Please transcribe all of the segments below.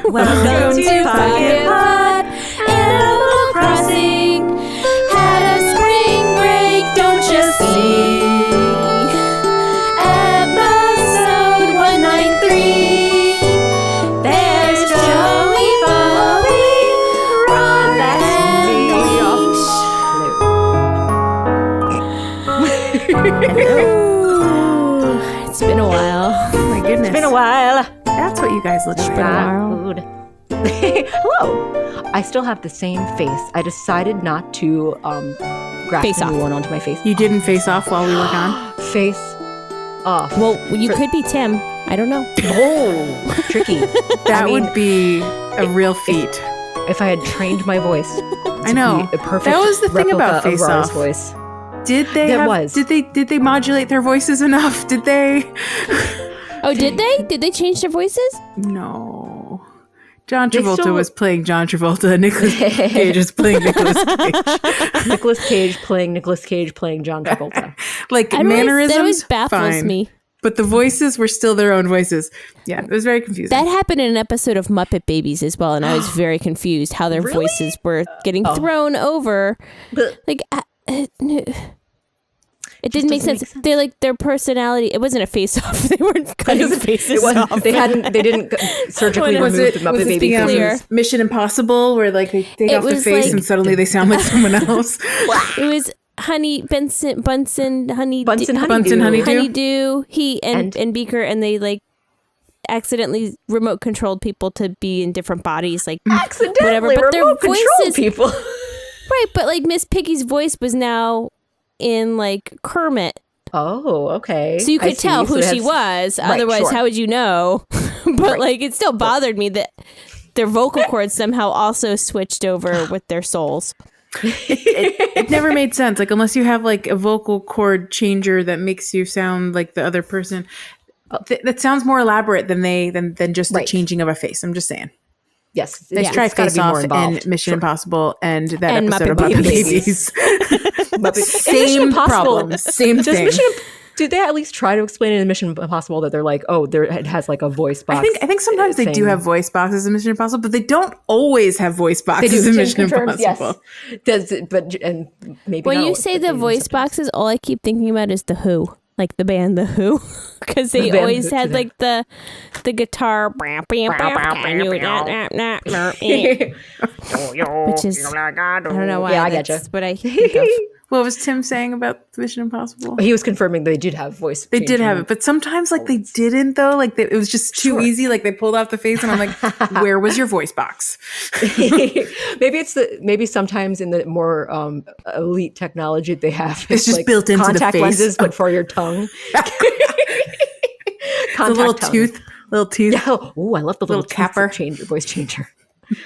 Welcome to Pocket Pod, Animal Crossing. Had a spring break, don't you see? Episode 193. There's Joey, Bowie, Ron, and Leash. It's been a while. Oh my goodness. It's been a while. That's what you guys look like. Food. Hello. I still have the same face. I decided not to graft Face a new off. one onto my face. You didn't face off while we were gone? Face off. Well, you could be Tim. I don't know. Oh, tricky. That would be a real feat. If I had trained my voice. I know. A perfect That was the thing about replica of Face Rara's Off. voice. Did they There have, was. Did they modulate their voices enough? Did they? Oh, did they? Did they change their voices? No. John They Travolta still- was playing John Travolta. Nicolas Cage was playing Nicolas Cage. Nicolas Cage playing Nicolas Cage playing John Travolta. Like That mannerisms, always baffles fine. me. But the voices were still their own voices. Yeah, it was very confusing. That happened in an episode of Muppet Babies as well, and I was very confused how their Really? voices were getting thrown over. But Like, it didn't make sense. They're like their personality. It wasn't a face-off. They weren't cutting faces it wasn't, off. they didn't surgically When remove the Muppet Baby the Clear. Mission Impossible where like they take It off the was face like- and suddenly they sound like someone else? It was Bunsen Honeydew. Honeydew. He and Beaker, and they like accidentally remote controlled people to be in different bodies, like accidentally whatever. But their remote control voices, people. right? But like Miss Piggy's voice was now in like Kermit. Oh, okay. So you I could see. tell So who it she has- was. Right, Otherwise, sure. how would you know? But like, it still bothered me that their vocal cords somehow also switched over with their souls. It never made sense. Like unless you have like a vocal cord changer that makes you sound like the other person. That sounds more elaborate than just the Right. changing of a face. I'm just saying. Yes, Let's try it's gotta Face be more Off involved. and Mission Impossible and that And episode of Muppet Muppet Babies. Babies. In Mission Same Impossible- problems. Same Does thing. do they at least try to explain it in Mission Impossible that they're like, oh, it has like a voice box? I think sometimes they do saying- have voice boxes in Mission Impossible, but they don't always have voice They boxes do. in Jim Mission confirms, Impossible. yes. Does it, but and maybe When not you always, say but the they do voice sometimes. boxes, all I keep thinking about is the Who, like the band the Who, because they The band always The had Who. like the guitar, which is I don't know why. Yeah, I getcha. That's what I think of. What was Tim saying about Mission Impossible? He was confirming they did have voice. They did have it, but sometimes like they didn't though. Like it was just too Sure. easy. Like they pulled off the face, and I'm like, "Where was your voice box?" maybe sometimes in the more elite technology they have It's just like built into the contact face. lenses, but for your tongue. The little Contact tongue. tooth, little tooth. Yeah. Oh, I love the little capper. voice changer.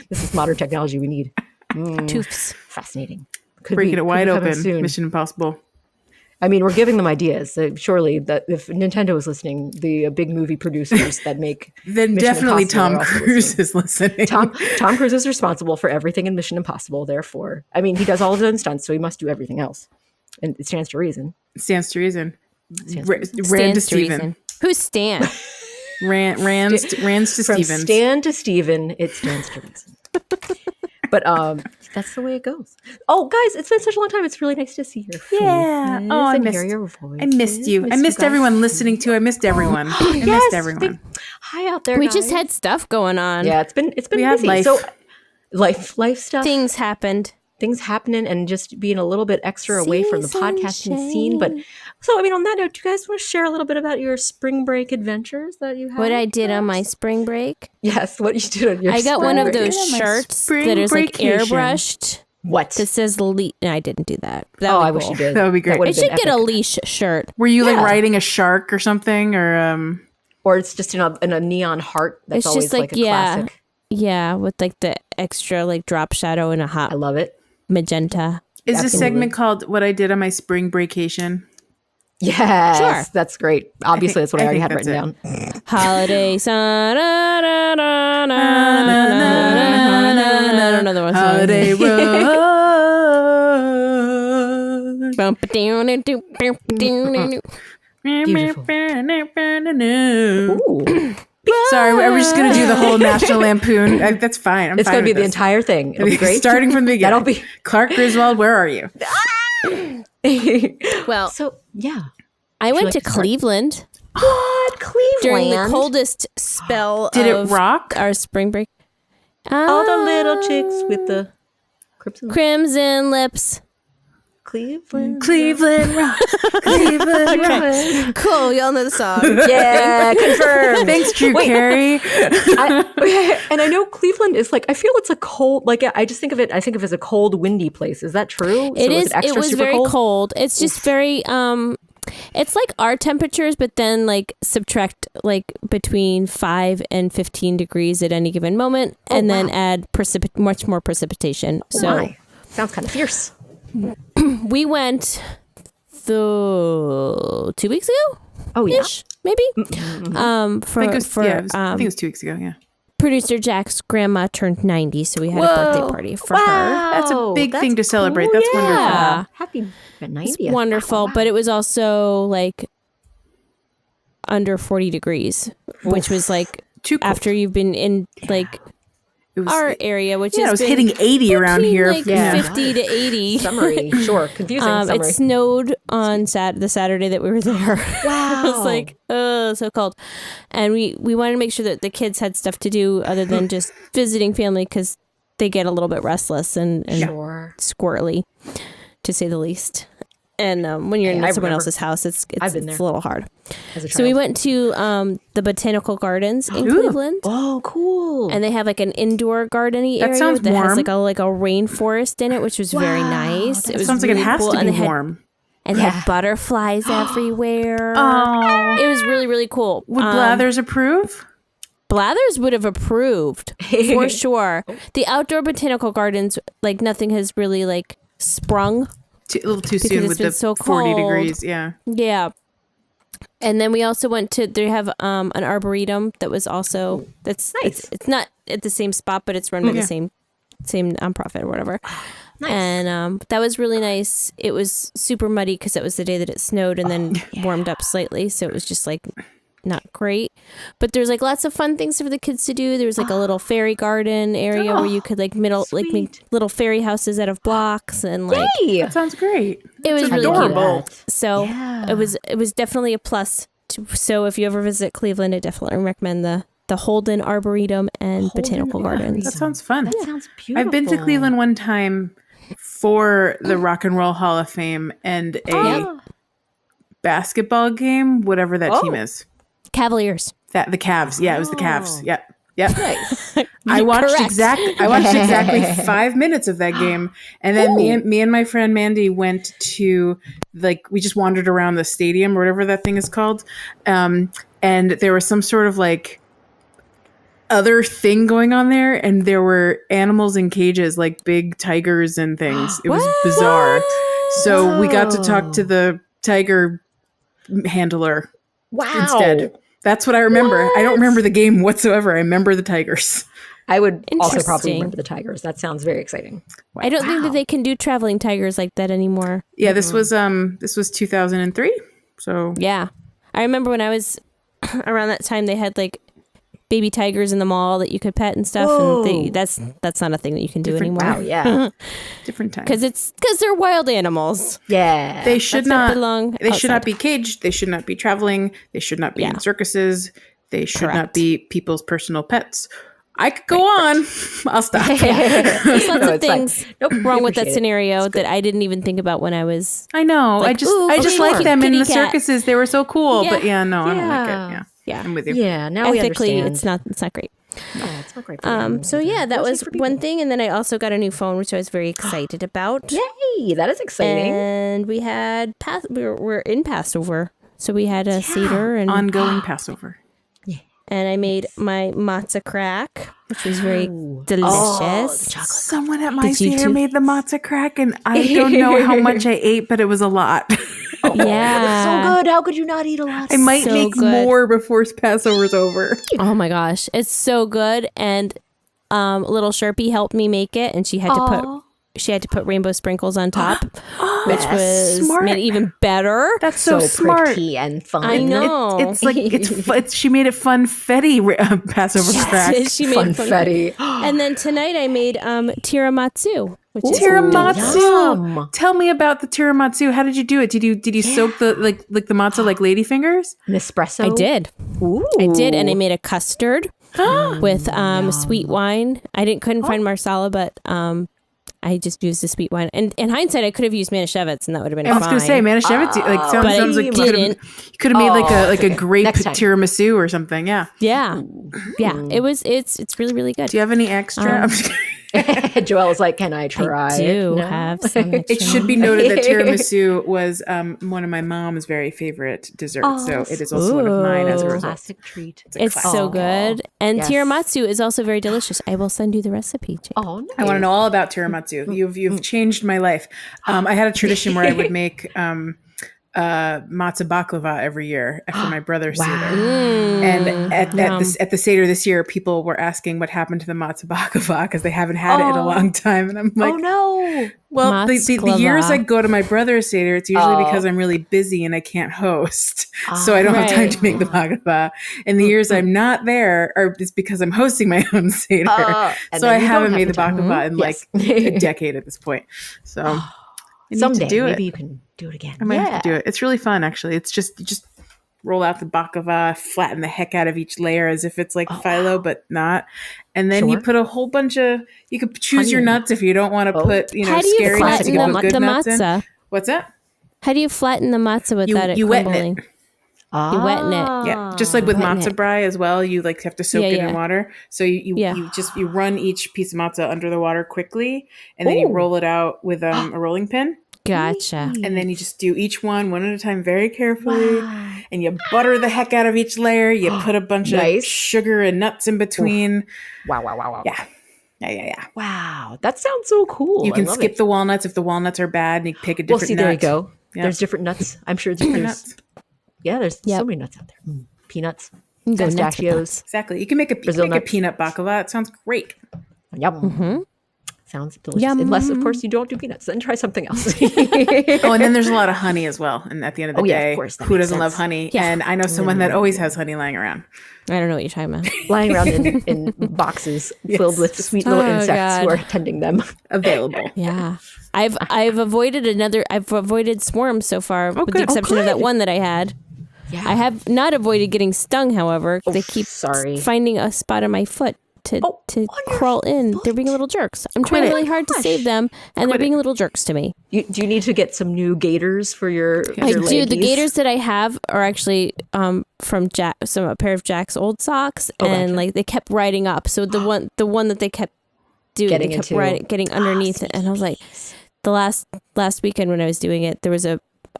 This is modern technology we need. Toofs. Fascinating. Could Breaking it wide coming open. soon. Mission Impossible. I mean, we're giving them ideas. Surely, that if Nintendo is listening, the big movie producers that make Then Mission definitely Impossible Tom are also Cruise listening. is listening. Tom Cruise is responsible for everything in Mission Impossible. Therefore, I mean, he does all of his own stunts, so he must do everything else, and it stands to reason. Stands to reason. Stands to reason. Rand to Stands to Steven. reason. Who's Stan? Rands to From Stevens. Stan to Steven, it stands to reason. But that's the way it goes. Oh, guys, it's been such a long time. It's really nice to see your faces Yeah. Oh, I and missed- hear your voice. I missed you. I missed guys. everyone listening to. I missed everyone. I Yes, missed everyone. Hi out there. We guys. just had stuff going on. Yeah, it's been We had busy. life. So life stuff. Things happened. Things happening and just being a little bit extra away from the Season podcasting scene. But so, I mean, on that note, do you guys want to share a little bit about your spring break adventures that you had? What I did on my perhaps? spring break. Yes, what you did on your I got spring one of break. those Yeah, my shirts spring that is like breakcation. airbrushed. What? That says "leash." No, I didn't do that. That Oh, would be I wish cool. you did. That would be great. I would've should been get a epic. leash shirt. Were you like Yeah. riding a shark or something, or Or it's just in a neon heart. That's It's always just like like, a yeah. classic. Yeah, with like the extra like drop shadow and a I hot love it. magenta. is this Absolutely. segment called "What I Did on My Spring Breakation"? Yes, Sure. that's great. Obviously, think- that's what I I already think had written that's down. Holiday sun. I don't know the one. Holiday Road. Beautiful. Ooh. Sorry, are we just going to do the whole National Lampoon? That's fine. It's going to be the entire thing. It'll be great. Starting from the beginning. That'll be Clark Griswold, where are you? Well, so yeah. I went like to to start? Cleveland What Cleveland? during the coldest spell Did it of rock? our spring break. All the little chicks with the Crimson lips. Cleveland. Cleveland Rock. Cleveland Rock. Cool, y'all know the song. Yeah, confirmed. Thanks, Drew Carey. And I know Cleveland is like, I feel it's a cold, like I just think of it as a cold, windy place. Is that true? It is. extra It was super very cold. It's just very. It's like our temperatures, but then like subtract like between 5 and 15 degrees at any given moment, and then add much more precipitation. So sounds kind of fierce. we went 2 weeks ago. Oh yeah, maybe. I think it was 2 weeks ago. Yeah, Producer Jack's grandma turned 90, so we had a birthday party for her. that's a big thing to celebrate. That's wonderful. Yeah. Happy 90th. It's wonderful, but it was also like under 40 degrees, which was like Too cold. after you've been in like It was, our area, which it is was hitting 80 around here. like 50 to 80. Summery, sure, confusing. It Summery. snowed on the Saturday that we were there. Wow. It was like, oh, so cold. And we wanted to make sure that the kids had stuff to do other than just visiting family, because they get a little bit restless and Sure. squirrely, to say the least. And when you're in someone remember. else's house, it's a little hard. As a So we child. went to the Botanical Gardens in Cleveland. Oh, cool. And they have like an indoor garden-y That area sounds that has warm. like a rainforest in it, which was very nice. It was Sounds like it really has cool. to And be they had- warm. And they had butterflies everywhere. Oh, It was really, really cool. would Blathers approve? Blathers would have approved for sure. The outdoor botanical gardens, like nothing has really like sprung. A little too Because soon it's with been the so 40 cold. degrees. Yeah. Yeah. And then we also went to, they have an arboretum that was also, that's Nice. it's not at the same spot, but it's run by the same nonprofit or whatever. Nice. And that was really nice. It was super muddy because it was the day that it snowed and then warmed up slightly. So it was just like not great. But there's like lots of fun things for the kids to do. There was like a little fairy garden area where you could like make little fairy houses out of blocks, and like Hey. That sounds great. it was really adorable. cute. So it was definitely a plus. So if you ever visit Cleveland, I definitely recommend the Holden Arboretum and Botanical Gardens. That sounds fun. That sounds beautiful. I've been to Cleveland one time for the Rock and Roll Hall of Fame and a basketball game, whatever that team is. Cavaliers. The Cavs. Yeah, it was the Cavs. Yep. Nice. I watched Correct. exactly 5 minutes of that game, and then me and my friend Mandy went to, like, we just wandered around the stadium or whatever that thing is called, and there was some sort of like other thing going on there, and there were animals in cages, like big tigers and things. It was bizarre. So we got to talk to the tiger handler Wow. instead. That's what I remember. I don't remember the game whatsoever. I remember the tigers. I would also probably Interesting. remember the tigers. That sounds very exciting. I don't think that they can do traveling tigers like that anymore. Yeah, this was 2003. So Yeah. I remember when I was around that time, they had like baby tigers in the mall that you could pet and stuff. Whoa. And that's not a thing that you can do anymore. Wow. Yeah. different time. Because they're wild animals. Yeah. They should That not belong They should not outside. be caged. They should not be traveling. They should not be Yeah. in circuses. They should not Correct. be people's personal pets. I could go on. I'll stop. There's lots No, of it's fine. things Nope, we wrong with that appreciate it. scenario that I didn't even think about when I was. I know. Like, I ooh, just okay, like them in kitty the cat. circuses. They were so cool. Yeah. But yeah, no, I don't like Yeah. it. Yeah. Yeah. I'm with you. Yeah. Now we Ethically, understand. it's not great. Yeah, it's not great. For you. So yeah, that Mostly was for people. one thing, and then I also got a new phone, which I was very excited about. Yay! That is exciting. And we had we're in Passover, so we had a Seder and Ongoing Passover. I made my matzah crack, which was very delicious. Someone at my Did you Seder too? made the matzah crack, and I don't know how much I ate, but it was a lot. Yeah, So good. How could you not eat a lot? I might So make good. more before Passover's over. Oh my gosh, it's so good. And little Sharpie helped me make it, and she had to put she had to put rainbow sprinkles on top, which Yes. was Smart. made it even better. That's so smart. pretty and fun. I know. It's like she made it funfetti Passover crack. She made Funfetti. And then tonight I made tiramisu, which is Tiramisu. Yum. Tell me about the tiramisu. How did you do it? Did you soak the like the matzo like ladyfingers? An espresso. I did. Ooh. I did, and I made a custard with sweet wine. I couldn't find marsala, but I just used the sweet wine. And in hindsight, I could have used manischewitz, and that would have been fine. I was going to say manischewitz. Like But I sounds like didn't. you could have made like a grape Next time. tiramisu or something. Yeah. Yeah, yeah. It's really, really good. Do you have any extra? I'm just kidding. Joelle is like, can I try? I do No? have some. It should be noted that tiramisu was one of my mom's very favorite desserts, so it is also one of mine as a result. Classic treat. It's so good. And Yes. tiramisu is also very delicious. I will send you the recipe, Jane. Oh, nice. I want to know all about tiramisu. You've changed my life. I had a tradition where I would make matzo baklava every year after my brother's Seder. And at the Seder this year, people were asking what happened to the matzo baklava because they haven't had it in a long time. And I'm like, oh no. well, the years Matzklava. I go to my brother's Seder, it's usually because I'm really busy and I can't host. So I don't have time to make the baklava. And the years I'm not there, it's because I'm hosting my own Seder. And So then I you don't haven't have made the the time. baklava in like a decade at this point. So I need Someday, to do maybe it. you can do it again. I might have to do it. It's really fun, actually. It's just you just roll out the baklava, flatten the heck out of each layer as if it's like phyllo, but not. And then you put a whole bunch of. You could choose your nuts if you don't want to put How do you scary nuts. flatten You can put good the nuts in. matzah? What's that? How do you flatten the matzah without it you wetten crumbling? it. You wetten it. Yeah, just like with Wetten matzah it. brie as well, you like have to soak it Yeah. in water. So you run each piece of matzah under the water quickly, and then you roll it out with a rolling pin. Gotcha. And then you just do each one at a time very carefully. And you butter the heck out of each layer. You put a bunch of sugar and nuts in between. Wow. Yeah. Wow. That sounds so cool. You can I love skip it. the walnuts if the walnuts are bad and you pick a different nut. there you go. Yeah. There's different nuts. I'm sure there's Nuts. Yeah, there's Yep. so many nuts out there. Peanuts, You can go nuts with pistachios. Exactly. You can make a Brazil nuts. peanut baklava. It sounds great. Yum. Sounds delicious. Yum. Unless, of course, you don't do peanuts. Then try something else. Oh, and then there's a lot of honey as well. And at the end of the yeah, of day, course, that who makes doesn't love sense. honey? Yeah. And I know someone that always has honey lying around. I don't know what you're talking about. Lying around in boxes filled with sweet little Oh, insects who God. are tending them. Available. Yeah. I've avoided swarms so far, with the good. Oh, exception of that one that I had. Yeah. I have not avoided getting stung, however. They keep sorry. finding a spot on my foot to on your crawl in. They're being little jerks. I'm trying really hard to save them, and they're being little jerks to me. Do you need to get some new gaiters for your I do. The leggies? gaiters that I have are actually from a pair of Jack's old socks, and like they kept riding up. So the one that they kept doing, Getting they kept into. getting underneath it, and I was like, the last weekend when I was doing it,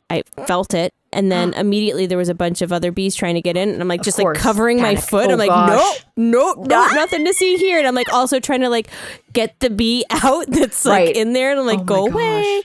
I felt it, and then immediately there was a bunch of other bees trying to get in, and I'm like just like course. covering my Panic. foot. Oh, I'm like, gosh. nope, nothing to see here, and I'm like also trying to like get the bee out that's like Right. in there, and I'm like, Oh my go gosh. away,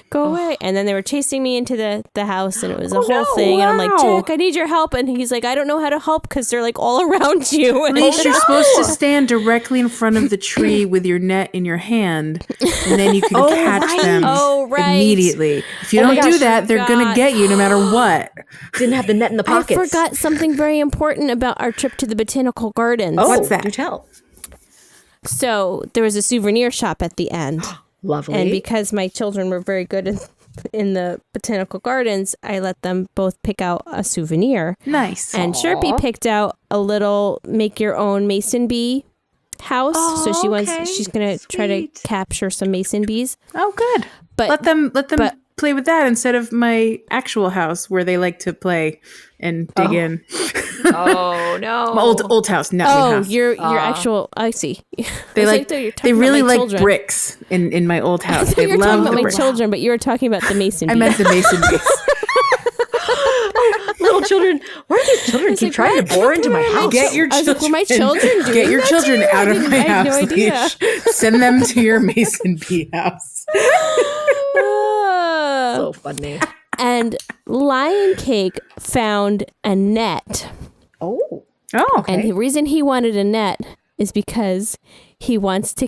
go away, and then they were chasing me into the house, and it was a whole no, thing, and I'm like, wow. Jack, I need your help, and he's like, I don't know how to help because they're like all around you. And Leash, you're supposed to stand directly in front of the tree with your net in your hand, and then you can catch them immediately. If you don't my do gosh, that, they're going to get you no matter what. Didn't have the net in the I pockets. forgot something very important about our trip to the botanical gardens. Oh, What's that? Do tell. So there was a souvenir shop at the end. Lovely. And because my children were very good in the botanical gardens, I let them both pick out a souvenir. Nice. And Sharpie picked out a little make your own mason bee house. So she's going to try to Sweet. capture some mason bees. Oh, good. But Let them play with that instead of my actual house where they like to play and dig in. Oh no. My old house, not new house. your actual I see. They really like bricks in my old house. They You're love talking the about my bricks. children, but you were talking about the mason bee. I meant the mason bees. Little children. Why are these children keep trying to bore into my house? Get your I was like, children. were my children doing Get your that children to you? out of my I had no house. idea. Leash. Send them to your mason bee house. So funny. And Lion Cake found a net. Oh. Oh, okay. And the reason he wanted a net is because he wants to,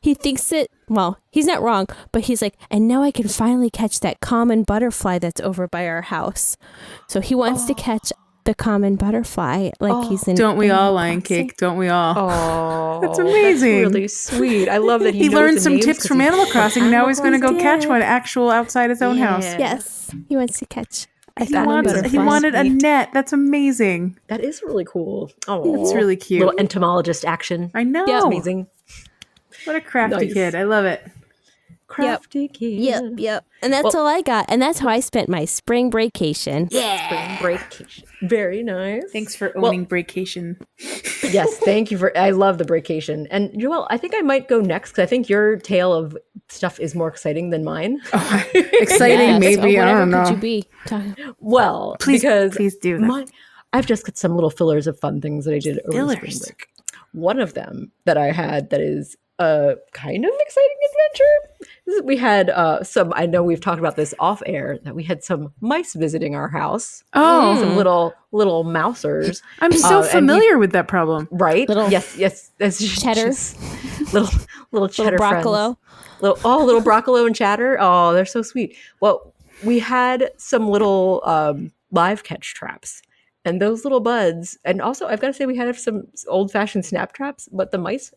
he thinks that, well, he's not wrong, but he's like, and now I can finally catch that common butterfly that's over by our house. So he wants to catch the common butterfly like he's in. Don't we Animal all, Lion Crossing. Cake? Don't we all? Oh, That's amazing. That's really sweet. I love that He knows learned the some names tips 'cause from he- Animal Crossing. Now he's going to go Yeah. catch one actual outside his own house. Yeah. Yes, he wants to catch. A He common wanted butterfly. a net. That's amazing. That is really cool. Oh, That's really cute. Little entomologist action. I know. Yeah. Amazing. What a crafty Nice. kid. I love it. Crafty kid. Yep. And that's all I got. And that's how I spent my spring breakation. Spring breakcation. Very nice. Thanks for owning Breakcation. Yes, thank you for. I love the breakation. And Joelle, I think I might go next because I think your tale of stuff is more exciting than mine. Exciting, Yes. maybe. Or I whatever don't know. could you be? Well, Please because do that. I've just got some little fillers of fun things that I did over the spring Fillers. break. One of them that I had that is a kind of exciting adventure. We had some. I know we've talked about this off air that we had some mice visiting our house. Oh. Some little mousers. I'm so and familiar with that problem. Right? Little yes. That's cheddar. just little cheddar broccolo. friends. Little broccolo and chatter. Oh, they're so sweet. Well, we had some little live catch traps. And those little buds, and also I've got to say we had some old-fashioned snap traps, but the mice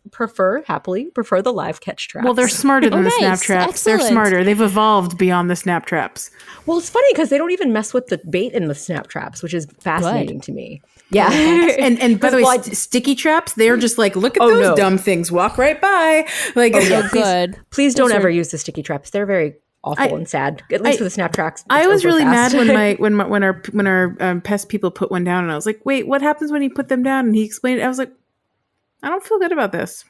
happily prefer the live catch traps. Well, they're smarter than the nice. snap traps. They're Excellent. smarter. They've evolved beyond the snap traps. Well, it's funny because they don't even mess with the bait in the snap traps, which is fascinating to me. Yeah. And by the way, Well, sticky traps, they're just like, look at Oh, those no. dumb things. Walk right by. Like, Oh, good. Please don't ever use the sticky traps. They're very awful and sad. At least for the snap traps. I was really fast. mad when our pest people put one down, and I was like, "Wait, what happens when you put them down?" And he explained it. I was like, "I don't feel good about this.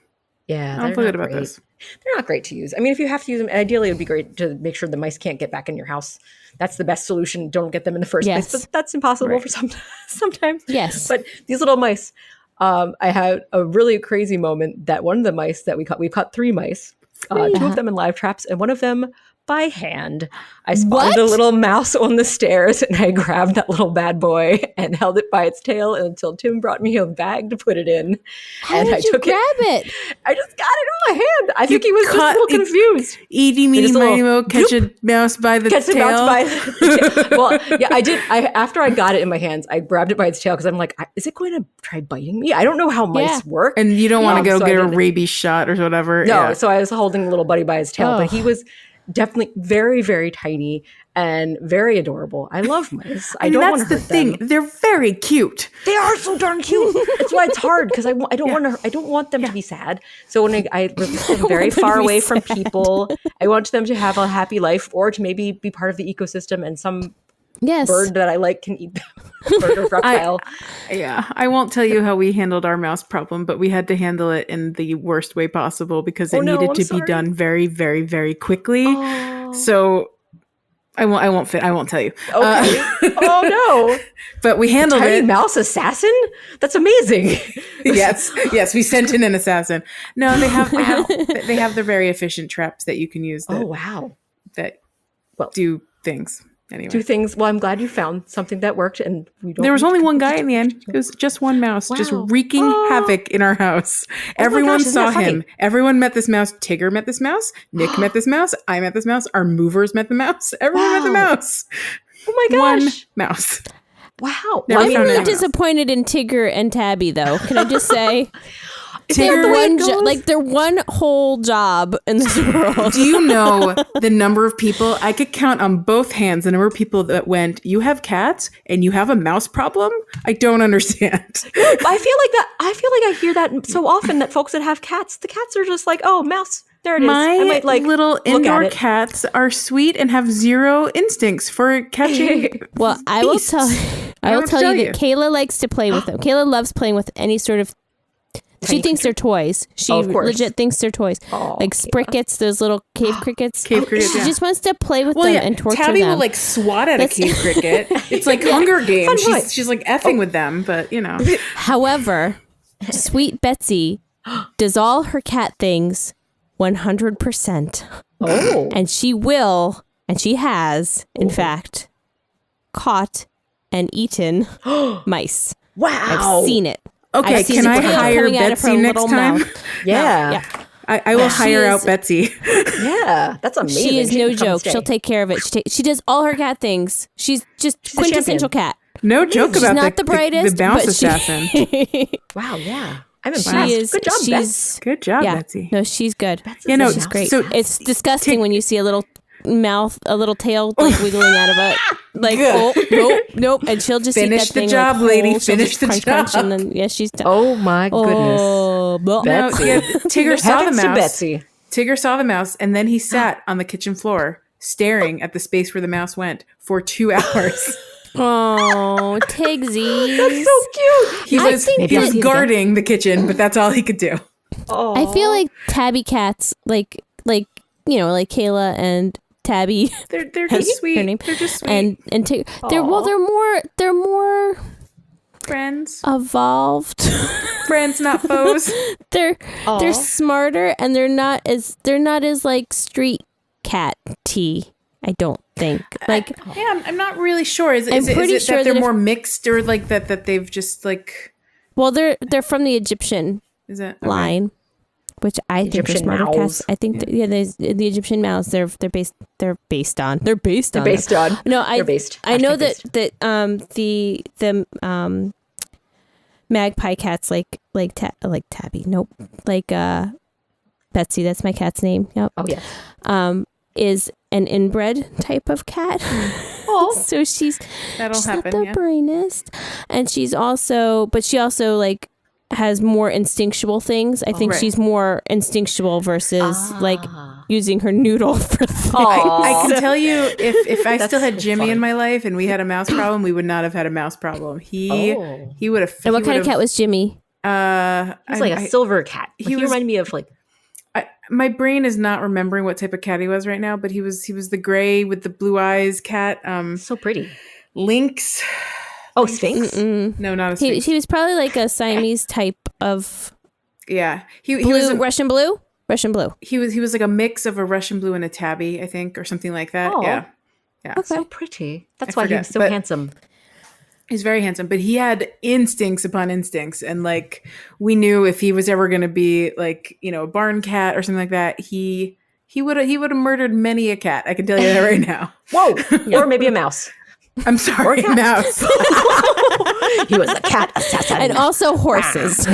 Yeah, I don't feel good about this." They're not great to use. I mean, if you have to use them, ideally it would be great to make sure the mice can't get back in your house. That's the best solution. Don't get them in the first Yes. place. But that's impossible for sometimes. Yes. But these little mice, I had a really crazy moment that one of the mice that we caught 3 mice, 2 of them in live traps, and one of them by hand. I spotted a little mouse on the stairs, and I grabbed that little bad boy and held it by its tail until Tim brought me a bag to put it in. How and did I you took grab it? I just got it in my hand. I think he was just a little confused. Eeny, meeny, just a miny, little mo, catch a mouse by the Catch the tail. mouse by well, yeah, I did. After I got it in my hands, I grabbed it by its tail because I'm like, is it going to try biting me? I don't know how mice work. And you don't want to go so I get a didn't- rabies shot or whatever. No, Yeah. so I was holding the little buddy by his tail, but he was definitely very, very tiny and very adorable. I love mice. I don't want to that's the hurt thing. them. They're very cute. They are so darn cute. That's why it's hard because I don't want them to be sad. So when I release them very far away from people, I want them to have a happy life or to maybe be part of the ecosystem and some Yes. bird that I like can eat them. Bird or reptile. Yeah, I won't tell you how we handled our mouse problem, but we had to handle it in the worst way possible because it needed I'm to sorry. be done very, very, very quickly. So I won't tell you. Okay. Oh no! But we handled Tiny it. mouse assassin? That's amazing. yes, we sent in an assassin. No, they have their very efficient traps that you can use that Oh wow! that Well, do things. Anyway, 2 things. Well, I'm glad you found something that worked, and we don't. there was only one guy in the end. It was just one mouse, just Wow. wreaking havoc in our house. Everyone gosh, isn't saw that funny? him. Everyone met this mouse. Tigger met this mouse. Nick met this mouse. I met this mouse. Our movers met the mouse. Everyone met the Wow. mouse. Oh my One gosh! mouse. Wow. Never I'm found really anyone else. disappointed in Tigger and Tabby, though. Can I just say? Tigger, They're one whole job in this world. do you know the number of people? I could count on both hands the number of people that went, "You have cats and you have a mouse problem?" I don't understand. I feel like that. I feel like I hear that so often that folks that have cats, the cats are just like, oh, mouse. There it is. My I might little look indoor at it. cats are sweet and have zero instincts for catching. Well, I will beasts. tell. I know will what to tell tell you you. that Kayla likes to play with them. Kayla loves playing with any sort of. She thinks they're toys. She Oh, of course. legit thinks they're toys, Oh, like Kayla. sprickets, those little cave crickets. Cave crickets, She yeah. just wants to play with them and torture Tabby them. will like swat at That's- a cave cricket. It's like Hunger Games. Fun toy. She's like effing with them, but you know. However, sweet Betsy does all her cat things 100%, Oh. and she will, and she has, in fact, caught and eaten mice. Wow. I've seen it. Okay, I've seen can the I tail hire coming out of her Betsy next little time? mouth. Yeah. I will hire out Betsy. Yeah. That's amazing. She is She no can come joke. stay. She'll take care of it. She does all her cat things. She's just a quintessential champion. cat. No joke She's about not the brightest, the bounce but assassin. Wow, yeah. I'm She impressed. is. Good job, Bets. She's Good job, yeah. Betsy. No, she's good. Yeah, no, She's great. so It's disgusting when you see a little mouth, a little tail like wiggling out of it. Like, oh, nope. And she'll just Finish eat that the thing job, like lady. whole. She'll Finish just the crunch, job. and then yeah, she's done. Oh my goodness. Oh, No, Betsy. yeah, Tigger saw the Heavens to mouse. Betsy. Tigger saw the mouse, and then he sat on the kitchen floor, staring at the space where the mouse went for 2 hours. Oh, Tigsy. That's so cute. He I was think he was that- guarding the kitchen, but that's all he could do. Oh. I feel like tabby cats, like like Kayla and Tabby, They're That's just sweet. her name. They're just sweet and they're more friends. evolved. Friends, not foes. they're Aw. smarter, and they're not as like street cat-y, I don't think. Like Yeah, I'm not really sure. Is I'm it pretty that sure they're that if- more mixed, or like that they've just like well, they're from the Egyptian is it okay. line, which I think are Egyptian smarter mouse. cats. I think there's the Egyptian mouse. They're based on. They're based on. No, They're based. I know Hashtag that based. the magpie cats like Tabby. Nope. Like Betsy, that's my cat's name. Yep. Oh yeah. Is an inbred type of cat. Oh. So she's That'll not happen. the Yeah. brainest. And she also like has more instinctual things. I think Right. she's more instinctual versus like using her noodle for things. I can tell you, if I That's still had so Jimmy funny. in my life and we had a mouse problem, we would not have had a mouse problem. He would have. And what kind of cat was Jimmy? He's like a silver cat. He was- reminded me of like my brain is not remembering what type of cat he was right now, but he was the gray with the blue eyes cat. so pretty. Lynx. Oh, Sphinx. Mm-mm. No, not a He Sphinx. was probably like a Siamese type of Yeah, he blue, was Russian blue. he was like a mix of a Russian blue and a tabby, I think, or something like that. Oh. Yeah, So pretty. That's I why he forget, was so but- handsome. he's very handsome, but he had instincts upon instincts, and like we knew if he was ever going to be like a barn cat or something like that, he would have murdered many a cat. I can tell you that right now. Whoa. Or maybe a mouse. I'm sorry, mouse. He was a cat assassin. And also horses.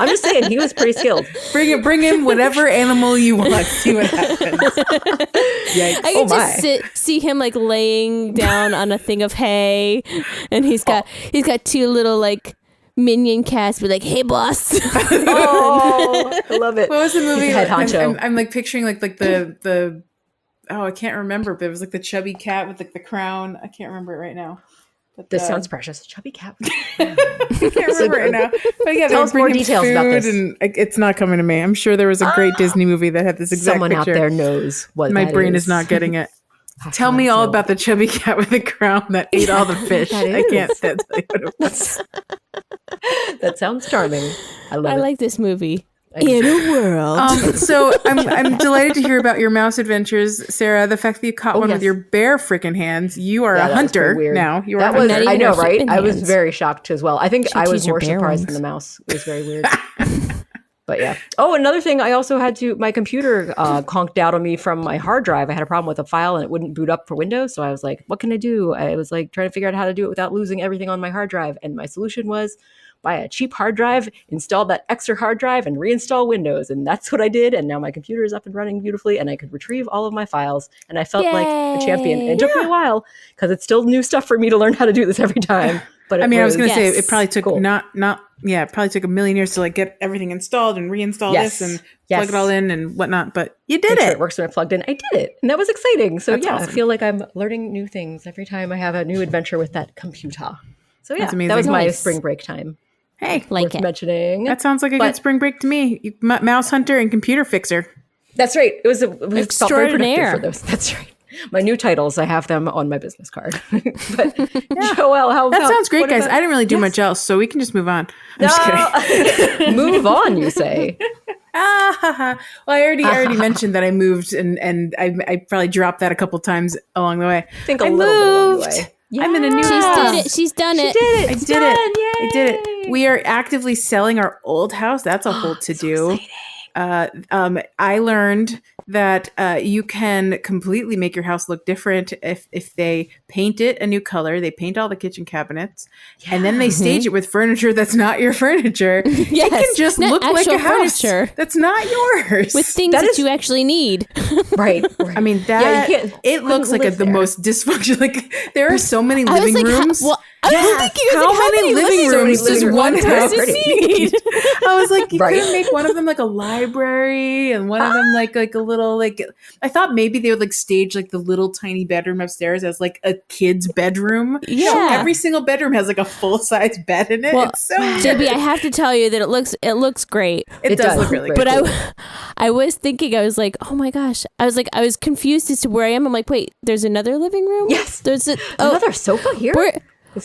I'm just saying, he was pretty skilled. Bring in whatever animal you want. See what happens. Yikes. I Oh can my. just see him like laying down on a thing of hay, and he's got two little like minion cats, be like, "Hey, boss." Oh, I love it. What was the movie? He's the head honcho. I'm like picturing like the I can't remember, but it was like the chubby cat with like the crown. I can't remember it right now. But This sounds precious. Chubby cat. I can't remember it right now. But yeah, Tell they us were more bringing details about food this. And it's not coming to me. I'm sure there was a great Disney movie that had this exact Someone picture. out there knows what My that brain is not getting it. Tell me all about the chubby cat with the crown that ate all the fish. That I can't is. tell you what it was. That sounds charming. I love I it. like this movie. I do. In a world. So I'm delighted to hear about your mouse adventures, Sarah. The fact that you caught one with yes. your bare freaking hands. You are Yeah, a that was pretty hunter weird. now. You are That a was, hunter. Not I even know, our right? human I was hands. very shocked as well. I think I Should was use your more bare surprised ones. than the mouse. It was very weird. But yeah. Oh, another thing, I also had to, my computer conked out on me from my hard drive. I had a problem with a file and it wouldn't boot up for Windows. So I was like, what can I do? I was like trying to figure out how to do it without losing everything on my hard drive. And my solution was buy a cheap hard drive, install that extra hard drive, and reinstall Windows. And that's what I did. And now my computer is up and running beautifully and I could retrieve all of my files. And I felt like a champion. And it took me a while because it's still new stuff for me to learn how to do this every time. But I mean, I was going to say Yes. it probably took Cool. it probably took a million years to like get everything installed and reinstall Yes. this and Yes. plug it all in and whatnot. But you did Make sure it. it works when I plugged in. I did it. And that was exciting. So That's yeah, awesome. I feel like I'm learning new things every time I have a new adventure with that computer. So yeah, That's amazing. that was my Nice. spring break time. Hey, like Worth it. mentioning. that sounds like a But- good spring break to me. Mouse hunter and computer fixer. That's right. It was felt very productive Extraordinaire. for those. That's right. My new titles, I have them on my business card. But Joelle, how That sounds great, what guys. about- I didn't really do Yes. much else, so we can just move on. I'm just kidding. Move on, you say. Well, I already mentioned that I moved, and I probably dropped that a couple times along the way. I think a I little bit along the moved. way. I'm in a new She's house. did it. She's done it. I did it. I did it. We are actively selling our old house. That's a whole to do. I learned that you can completely make your house look different if they paint it a new color. They paint all the kitchen cabinets, and then they stage it with furniture that's not your furniture. It can just look like a house that's not yours. With things that you actually need. Right. I mean, that it looks like the most dysfunctional. Like, there are so many living rooms. How many living rooms does one person need? I was like, you couldn't make one of them like a library and one of them like a little like. I thought maybe they would like stage like the little tiny bedroom upstairs as like a kid's bedroom. Yeah, so every single bedroom has like a full size bed in it. Well, it's so JB, I have to tell you that it looks great. It does look really good. But I was thinking, I was like, oh my gosh, I was confused as to where I am. I'm like, wait, there's another living room. Yes, there's another sofa here.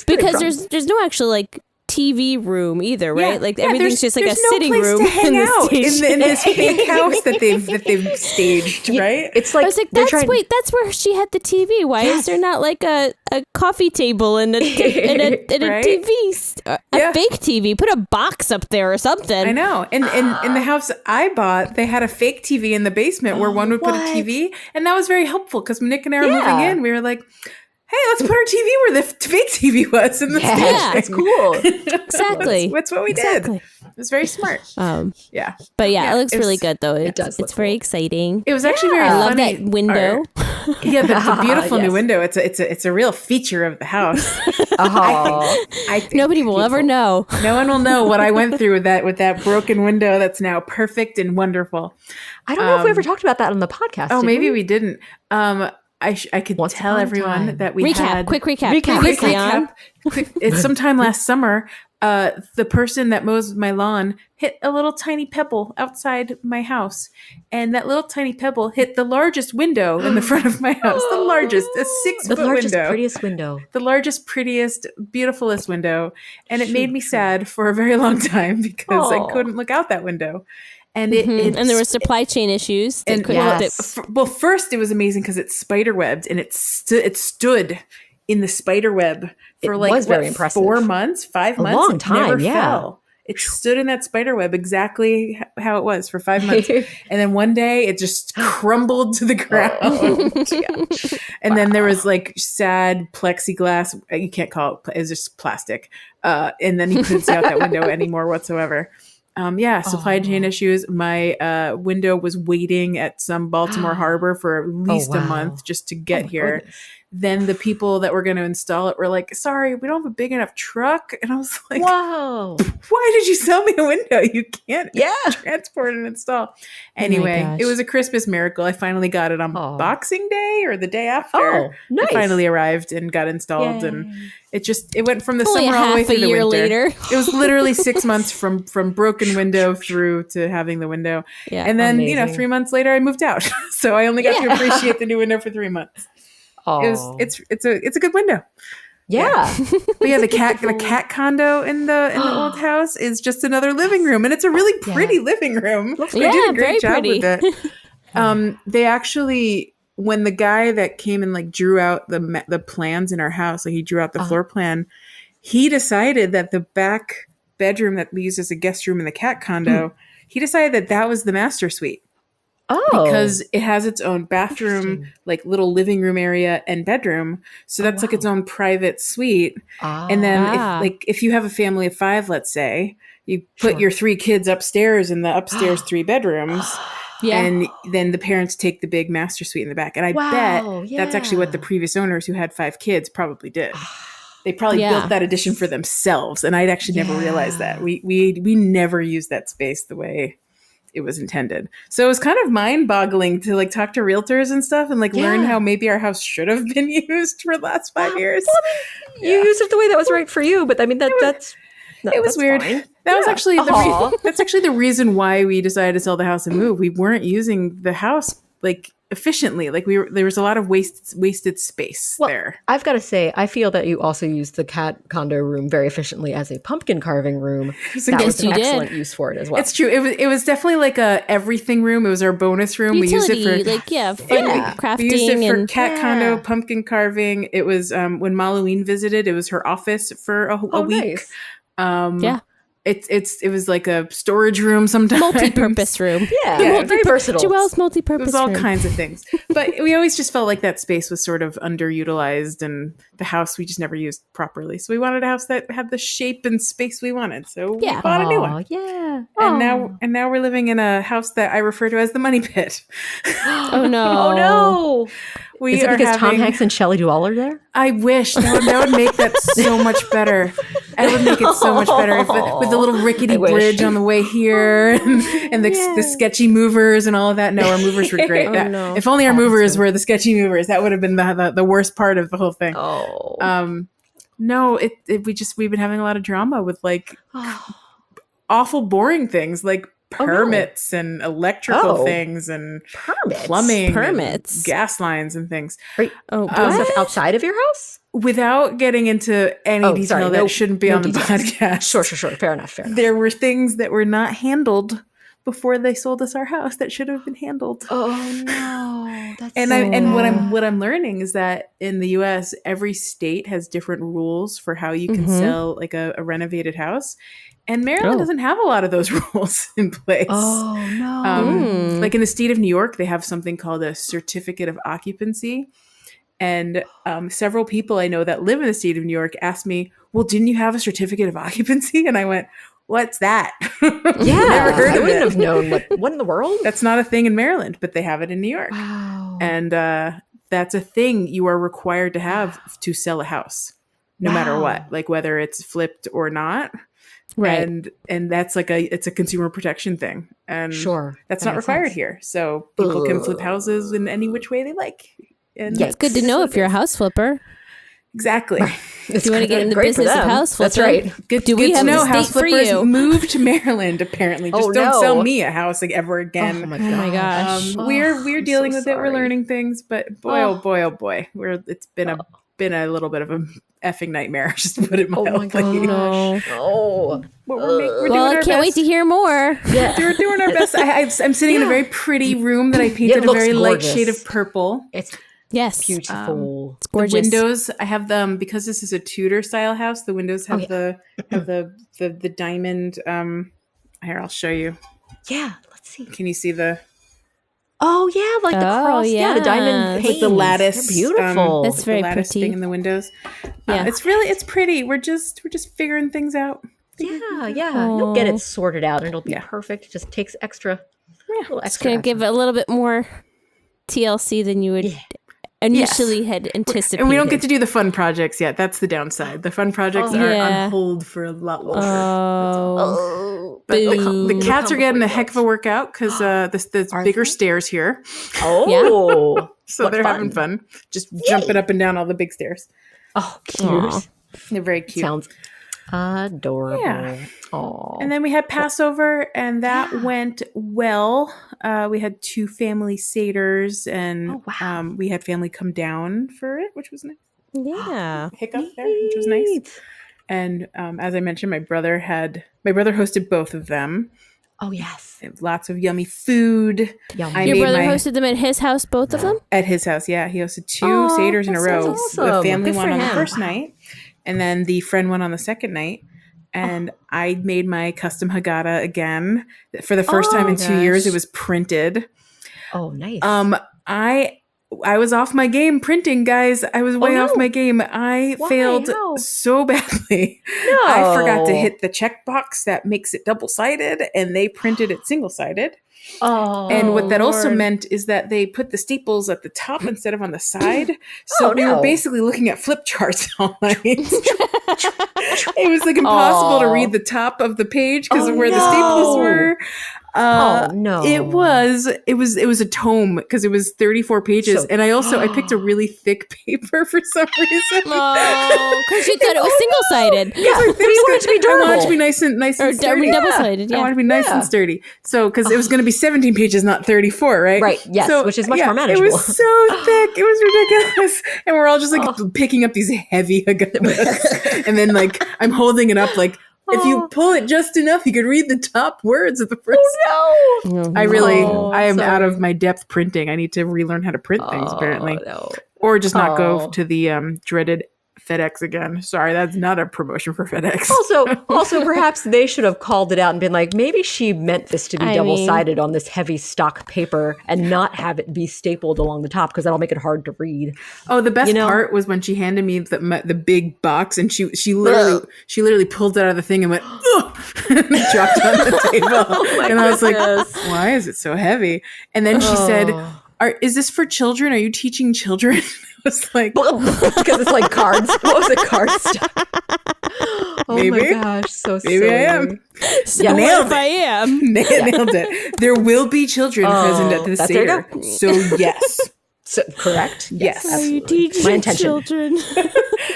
Because there's no actual like TV room either, right? Like everything's just like a sitting room to hang out in this fake house that they've staged, right? It's like I was like, that's where she had the TV. Why is there not like a coffee table and a right? TV, a fake TV? Put a box up there or something. I know. And in the house I bought, they had a fake TV in the basement where one would put a TV, and that was very helpful because when Nick and I were moving in, we were like, hey, let's put our TV where the fake TV was in the stage. Yeah, it's cool. Exactly. That's what we did. It was very smart. Yeah. But it looks really good though. It does. It's very exciting. It was actually very I funny. love that window. The beautiful new window. It's a real feature of the house. I think Nobody will ever know. No one will know what I went through with that broken window that's now perfect and wonderful. I don't know if we ever talked about that on the podcast. Oh, maybe we didn't. I could tell everyone that we had quick recap. It's sometime last summer. The person that mows my lawn hit a little tiny pebble outside my house, and that little tiny pebble hit the largest window in the front of my house. The largest, a 6-foot window, prettiest window, the largest, prettiest, beautifulest window, and it made me sad for a very long time because I couldn't look out that window. And and there were supply chain issues. First it was amazing because it's spider webbed, and it stood in the spider web for very impressive. 4 months, 5 months. Long time, never fell. It stood in that spider web exactly how it was for 5 months, and then one day it just crumbled to the ground. And then there was like sad plexiglass. You can't call it. It's just plastic. And then he couldn't see out that window anymore whatsoever. Supply chain issues. My window was waiting at some Baltimore harbor for at least a month just to get here. Goodness. Then the people that were going to install it were like, sorry, we don't have a big enough truck. And I was like, whoa, why did you sell me a window? You can't transport and install. Anyway, it was a Christmas miracle. I finally got it on Boxing Day or the day after. Oh, nice. It finally arrived and got installed. Yay. And it went from the summer all the way through the winter. Later. It was literally 6 months from broken window through to having the window. Yeah, and then, 3 months later I moved out. So I only got to appreciate the new window for 3 months. It's a good window. Yeah. But the cat condo in the old house is just another living room, and it's a really pretty living room. They did a great job with it. They actually, when the guy that came and like drew out the plans in our house, like he drew out the floor plan, he decided that the back bedroom that we used as a guest room in the cat condo, he decided that was the master suite. Oh, because it has its own bathroom, like little living room area and bedroom. So that's like its own private suite. And then if you have a family of 5, let's say, you put your 3 kids upstairs in the upstairs 3 bedrooms. And then the parents take the big master suite in the back. And I bet that's actually what the previous owners who had 5 kids probably did. They probably built that addition for themselves. And I'd actually never realized that. We never used that space the way it was intended. So it was kind of mind-boggling to like talk to realtors and stuff and like learn how maybe our house should have been used for the last 5 years. Well, I mean, you used it the way that was right for you, but I mean it was weird. Fine. That was actually that's actually the reason why we decided to sell the house and move. We weren't using the house like efficiently. Like there was a lot of wasted space there. I've got to say, I feel that you also used the cat condo room very efficiently as a pumpkin carving room. That was an excellent use for it as well. It's true. It was definitely like a everything room. It was our bonus room. Utility, we used it for crafting. We used it for cat condo, pumpkin carving. It was when Malouine visited. It was her office for a week. Nice. It was like a storage room sometimes. Multi-purpose room. Yeah, very versatile. Joelle's multi-purpose There's all room. kinds of things. But we always just felt like that space was sort of underutilized, and the house we just never used properly. So we wanted a house that had the shape and space we wanted. So we bought a new one. Yeah. And now we're living in a house that I refer to as the money pit. Oh no. Oh no. We Is it are because Tom having, Hanks and Shelley Duvall are there? I wish that would make that so much better. It would make it so much better with the little rickety I wish. bridge on the way here and the sketchy movers and all of that. No, our movers were great. no. If only our movers were the sketchy movers, that would have been the worst part of the whole thing. Oh. No, we've been having a lot of drama with like awful boring things like permits and electrical things and plumbing, permits, and gas lines and things. Doing stuff outside of your house? Without getting into any detail that shouldn't be on the podcast. Sure. Fair enough. There were things that were not handled before they sold us our house that should have been handled. Oh no. That's and what I'm learning is that in the US, every state has different rules for how you can sell like a renovated house. And Maryland doesn't have a lot of those rules in place. Oh no. Like in the state of New York, they have something called a certificate of occupancy. And several people I know that live in the state of New York asked me, well, didn't you have a certificate of occupancy? And I went, what's that? Yeah. Never heard I of wouldn't it. have known what in the world? That's not a thing in Maryland, but they have it in New York. Wow. And that's a thing you are required to have to sell a house, no matter what, like whether it's flipped or not. Right. And that's like it's a consumer protection thing. And that's not required here. So people can flip houses in any which way they like. And it's good to know if you're a house flipper. Exactly. If you want to get in the business of house flipping. That's right. Good, Do we good have to know a house state for flippers you? move to Maryland, apparently. Just don't sell me a house like ever again. Oh my gosh. We're dealing so with it. We're sorry. learning things, but boy, oh boy. It's been a little bit of a effing nightmare, just to put it mildly. Oh my gosh. No. Oh. But we're doing Well, our I can't wait best. to hear more. Yeah. We're doing our best. I'm sitting in a very pretty room that I painted it a looks very light gorgeous. shade of purple. It's Yes. beautiful. It's gorgeous. The windows, I have them because this is a Tudor style house. The windows have the diamond. Here, I'll show you. Yeah. Let's see. Can you see the? Oh yeah, like the cross. Yeah, the diamond It's panes. like the lattice. They're beautiful. That's very the lattice pretty. thing in the windows. Yeah. It's pretty. We're just figuring things out. Yeah. You'll get it sorted out and it'll be perfect. It just takes extra. Yeah. It's going to give it a little bit more TLC than you would initially had anticipated. And we don't get to do the fun projects yet. That's the downside. The fun projects are Yeah. on hold for a lot longer. But The cats are getting a heck of a workout because there's bigger stairs here. Oh. So they're having fun. Just jumping up and down all the big stairs. Oh, cute. Aw. They're very cute. Sounds adorable. Yeah. Aw. And then we had Passover, and that went well. We had 2 family seders, and we had family come down for it, which was nice. yeah. Hiccup there, which was nice. And as I mentioned, my brother hosted both of them. Oh yes. Lots of yummy food. Yum. I Your made brother my- hosted them at his house, both of them? At his house, yeah. He hosted 2 seders in a that row. sounds The awesome. family Good one for on the him. first night, and then the friend one on the second night. And I made my custom Haggadah again. For the first time in 2 years, it was printed. Oh, nice. I was off my game printing, guys. I was way off my game. I failed How? so badly. No. I forgot to hit the checkbox that makes it double-sided, and they printed it single-sided. Oh. And what that also meant is that they put the staples at the top instead of on the side. So we were basically looking at flip charts all night. It was like impossible to read the top of the page because of where the staples were. It was a tome because it was 34 pages, and I picked a really thick paper for some reason. Oh, because you thought it was single-sided. Yeah, but you want it to be durable. I wanted it to be nice and sturdy. Double-sided, yeah. I wanted to be nice and sturdy. So because it was going to be 17 pages, not 34, right? Right. Yes, So, which is much more manageable. It was so thick. It was ridiculous. And we're all just like picking up these heavy Haggadahs. And then like I'm holding it up like, if you pull it just enough, you could read the top words of the first. no. I am out of my depth printing. I need to relearn how to print things apparently. No. Or just not go to the dreaded FedEx again. Sorry, that's not a promotion for FedEx. Also, perhaps they should have called it out and been like, maybe she meant this to be double-sided on this heavy stock paper and not have it be stapled along the top because that'll make it hard to read. Oh, the best part was when she handed me the big box and she literally pulled it out of the thing and went, ugh, and dropped it on the table. And I was like, why is it so heavy? And then she said, is this for children? Are you teaching children? I was like, because it's like cards. What was it? Card stuff. Oh maybe. My gosh, so silly. Maybe I am. So nailed it. I am. Nailed it. There will be children present at the Seder. So yes. So, correct? Yes. Are you teaching children?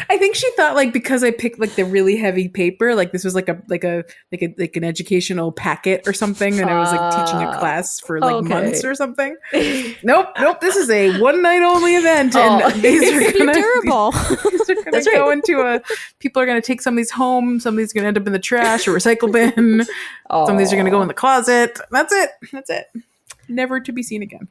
I think she thought like because I picked like the really heavy paper, like this was like an educational packet or something, and I was like teaching a class for like months or something. Nope. This is a one night only event, and these are gonna be durable. These are gonna go into people are gonna take some of these home. Some of these are gonna end up in the trash or recycle bin. Some of these are gonna go in the closet. That's it. Never to be seen again.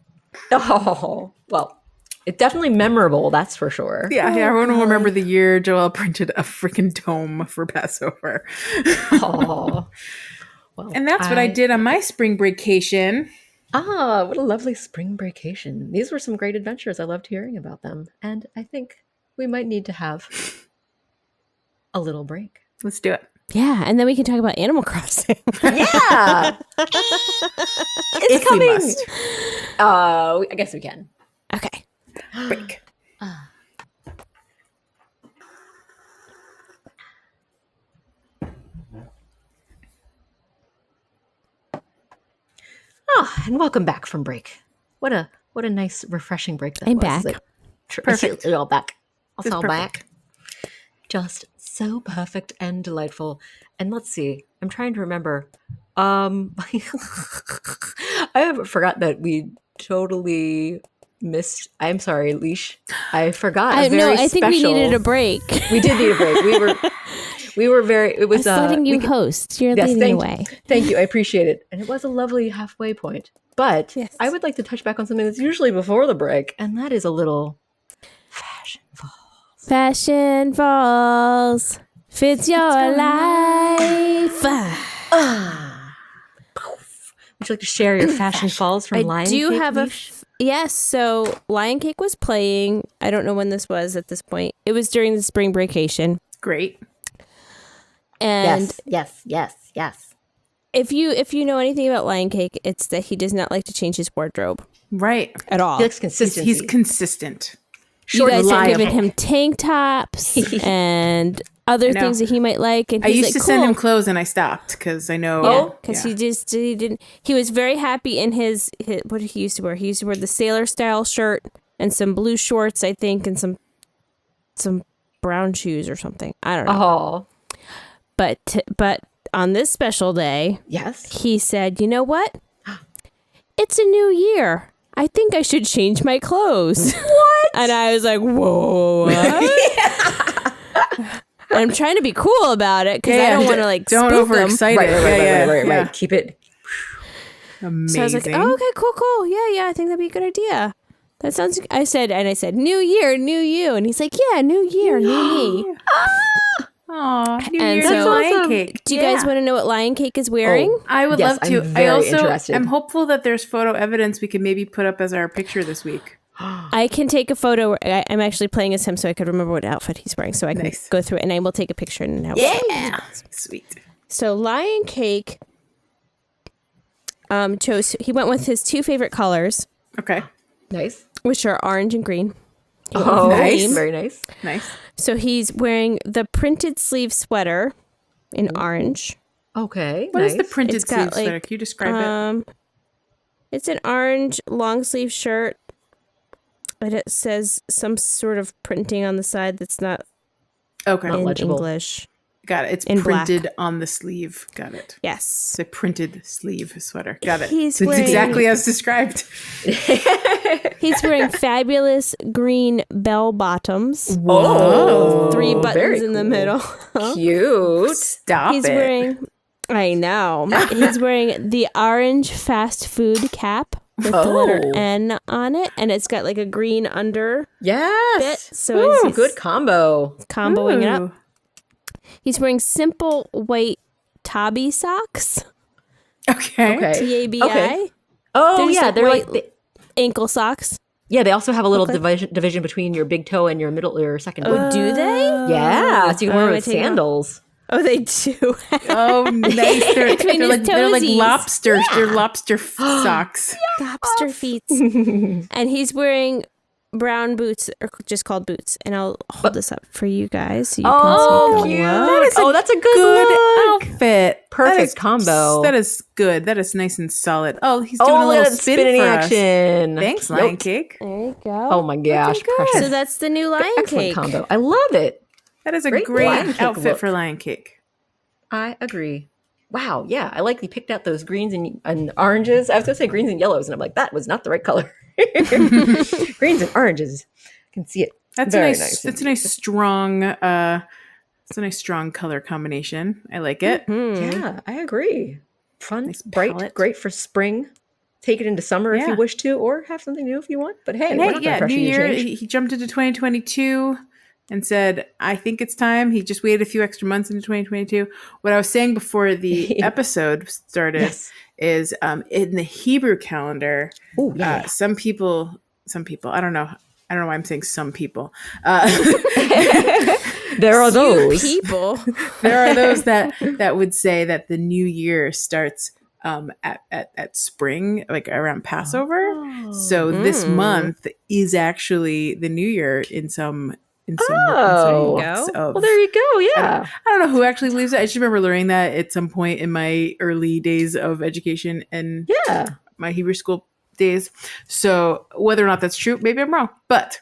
Oh, well, it's definitely memorable, that's for sure. Yeah, everyone will remember the year Joelle printed a freaking dome for Passover. Oh, well, and that's what I did on my spring breakcation. Ah, what a lovely spring breakation. These were some great adventures. I loved hearing about them. And I think we might need to have a little break. Let's do it. Yeah, and then we can talk about Animal Crossing. Yeah. It's coming. We must. I guess we can. Okay. Break. And welcome back from break. What a nice, refreshing break that I'm was. back. Like, Perfect. You're all back. It's Also perfect. back. Just so perfect and delightful. And let's see. I'm trying to remember. I forgot that we totally missed. I'm sorry, Leash. I forgot. I think we needed a break. We did need a break. We were very. It was letting you host. You're leading the way. Thank you. I appreciate it. And it was a lovely halfway point. But I would like to touch back on something that's usually before the break, and that is a little fashion fall. Fashion falls. Fits your life. Would you like to share your fashion falls from Lion Cake? I do have yes. So Lion Cake was playing. I don't know when this was at this point. It was during the spring breakation. Great. And yes. If you know anything about Lion Cake, it's that he does not like to change his wardrobe. Right. At all. He likes consistency. He's consistent. You guys are giving him tank tops and other things that he might like. And I used to send him clothes and I stopped because I know. Because he didn't. He was very happy in his what did he used to wear? He used to wear the sailor style shirt and some blue shorts, I think, and some brown shoes or something. I don't know. Oh. But on this special day, he said, "You know what? It's a new year. I think I should change my clothes." What? And I was like, "Whoa!" What? And I'm trying to be cool about it because I don't want to don't overexcite it. Right. Keep it amazing. So I was like, "Oh, okay, cool. Yeah. I think that'd be a good idea." That sounds. I said, "New year, new you," and he's like, "Yeah, new year, new me." Aw, New And Year's so, Lion Cake. Do you guys want to know what Lion Cake is wearing? I would love to. I'm very interested. I'm hopeful that there's photo evidence we can maybe put up as our picture this week. I can take a photo. I'm actually playing as him, so I could remember what outfit he's wearing. So I can go through it, and I will take a picture. And Sweet. So Lion Cake he went with his two favorite colors. Okay. nice. Which are orange and green. Oh, nice. Very nice. Nice. So he's wearing the printed sleeve sweater in orange. Okay. What is the printed sleeve sweater? Can you describe it? It's an orange long sleeve shirt. And it says some sort of printing on the side that's not not legible. English. Got it. It's in printed black. On the sleeve. Got it. Yes. It's a printed sleeve sweater. Got it. It's exactly as described. He's wearing fabulous green bell bottoms. Whoa. 3 buttons in the middle. Cute. Stop He's it. wearing... I know. He's wearing the orange fast food cap. with the letter Oh. N on it, and it's got like a green under Yes. bit. So Ooh, it's good combo. comboing it up. Ooh. He's wearing simple white Tabi socks. Okay. Okay. Tabi. Okay. Oh, They're just yeah. like They're white like, ankle socks. yeah, they also have a little Look like- division between your big toe and your middle or second Oh, boot. do they? Yeah, so you can wear Oh, it I with take it off. sandals. Oh, they do. Oh, nice. Between his They're like toesies. lobsters. They're lobster socks. Lobster feet. And he's wearing brown boots, or just called boots. And I'll hold this up for you guys so you Oh, can see. cute. Look. That is a That's a good Good look. outfit. Perfect That is- combo. That is good. That is nice and solid. Oh, he's doing a Oh, look little at that spin spinning for us. action. Thanks, Yep. Lion Cake. There you go. Oh my gosh, good. precious. So that's the new Lion Excellent Cake. combo. I love it. That is a Great great Lion Cake outfit look. for Lion Cake. I agree. Wow, yeah, I like you picked out those greens and oranges. I was gonna say greens and yellows, and I'm like, that was not the right color. Greens and oranges. I can see it. That's Very a nice. That's a indeed. nice strong. It's a nice strong color combination. I like it. Yeah, I agree. Fun, Nice bright, palette. great for spring. Take it into summer if Yeah. you wish to, or have something new if you want. But hey, And we're hey, not gonna yeah, pressure New you to Year. change. He jumped into 2022 and said, "I think it's time." He just waited a few extra months into 2022. What I was saying before the episode started Yes. is, in the Hebrew calendar, Oh yeah. some people. I don't know. I don't know why I'm saying some people. There are those. People. There are those that would say that the new year starts at spring, like around Passover. So this month is actually the new year in some Oh. walks of. Well, there you go. Yeah. I don't know who actually believes that. I just remember learning that at some point in my early days of education and Yeah. my Hebrew school days. So whether or not that's true, maybe I'm wrong, but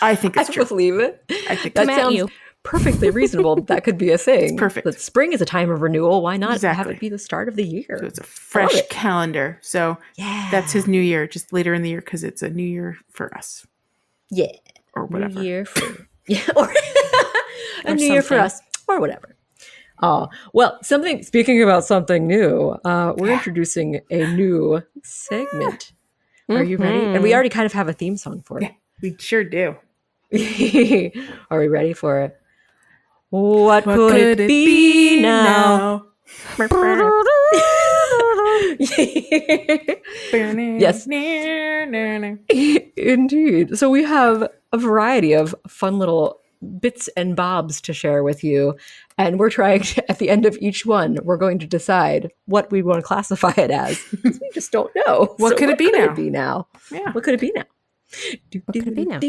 I think it's I true. believe it. I think That Come at sounds you. perfectly reasonable. That could be a thing. perfect. That spring is a time of renewal. Why not have Exactly. it be the start of the year? So it's a fresh it. calendar. So Yeah. that's his new year, just later in the year because it's a new year for us Yeah. or whatever. New year for or a Or new year for something. us or whatever. Oh, well, something speaking about something new, we're introducing a new segment. Are you ready? And we already kind of have a theme song for it. We sure do. Are we ready for it? What could it be now? Yes. Indeed. So we have a variety of fun little bits and bobs to share with you. And we're trying to, at the end of each one, we're going to decide what we want to classify it as. 'Cause we just don't know. What could it be now? be now? Yeah. What could it be now? What could it be now?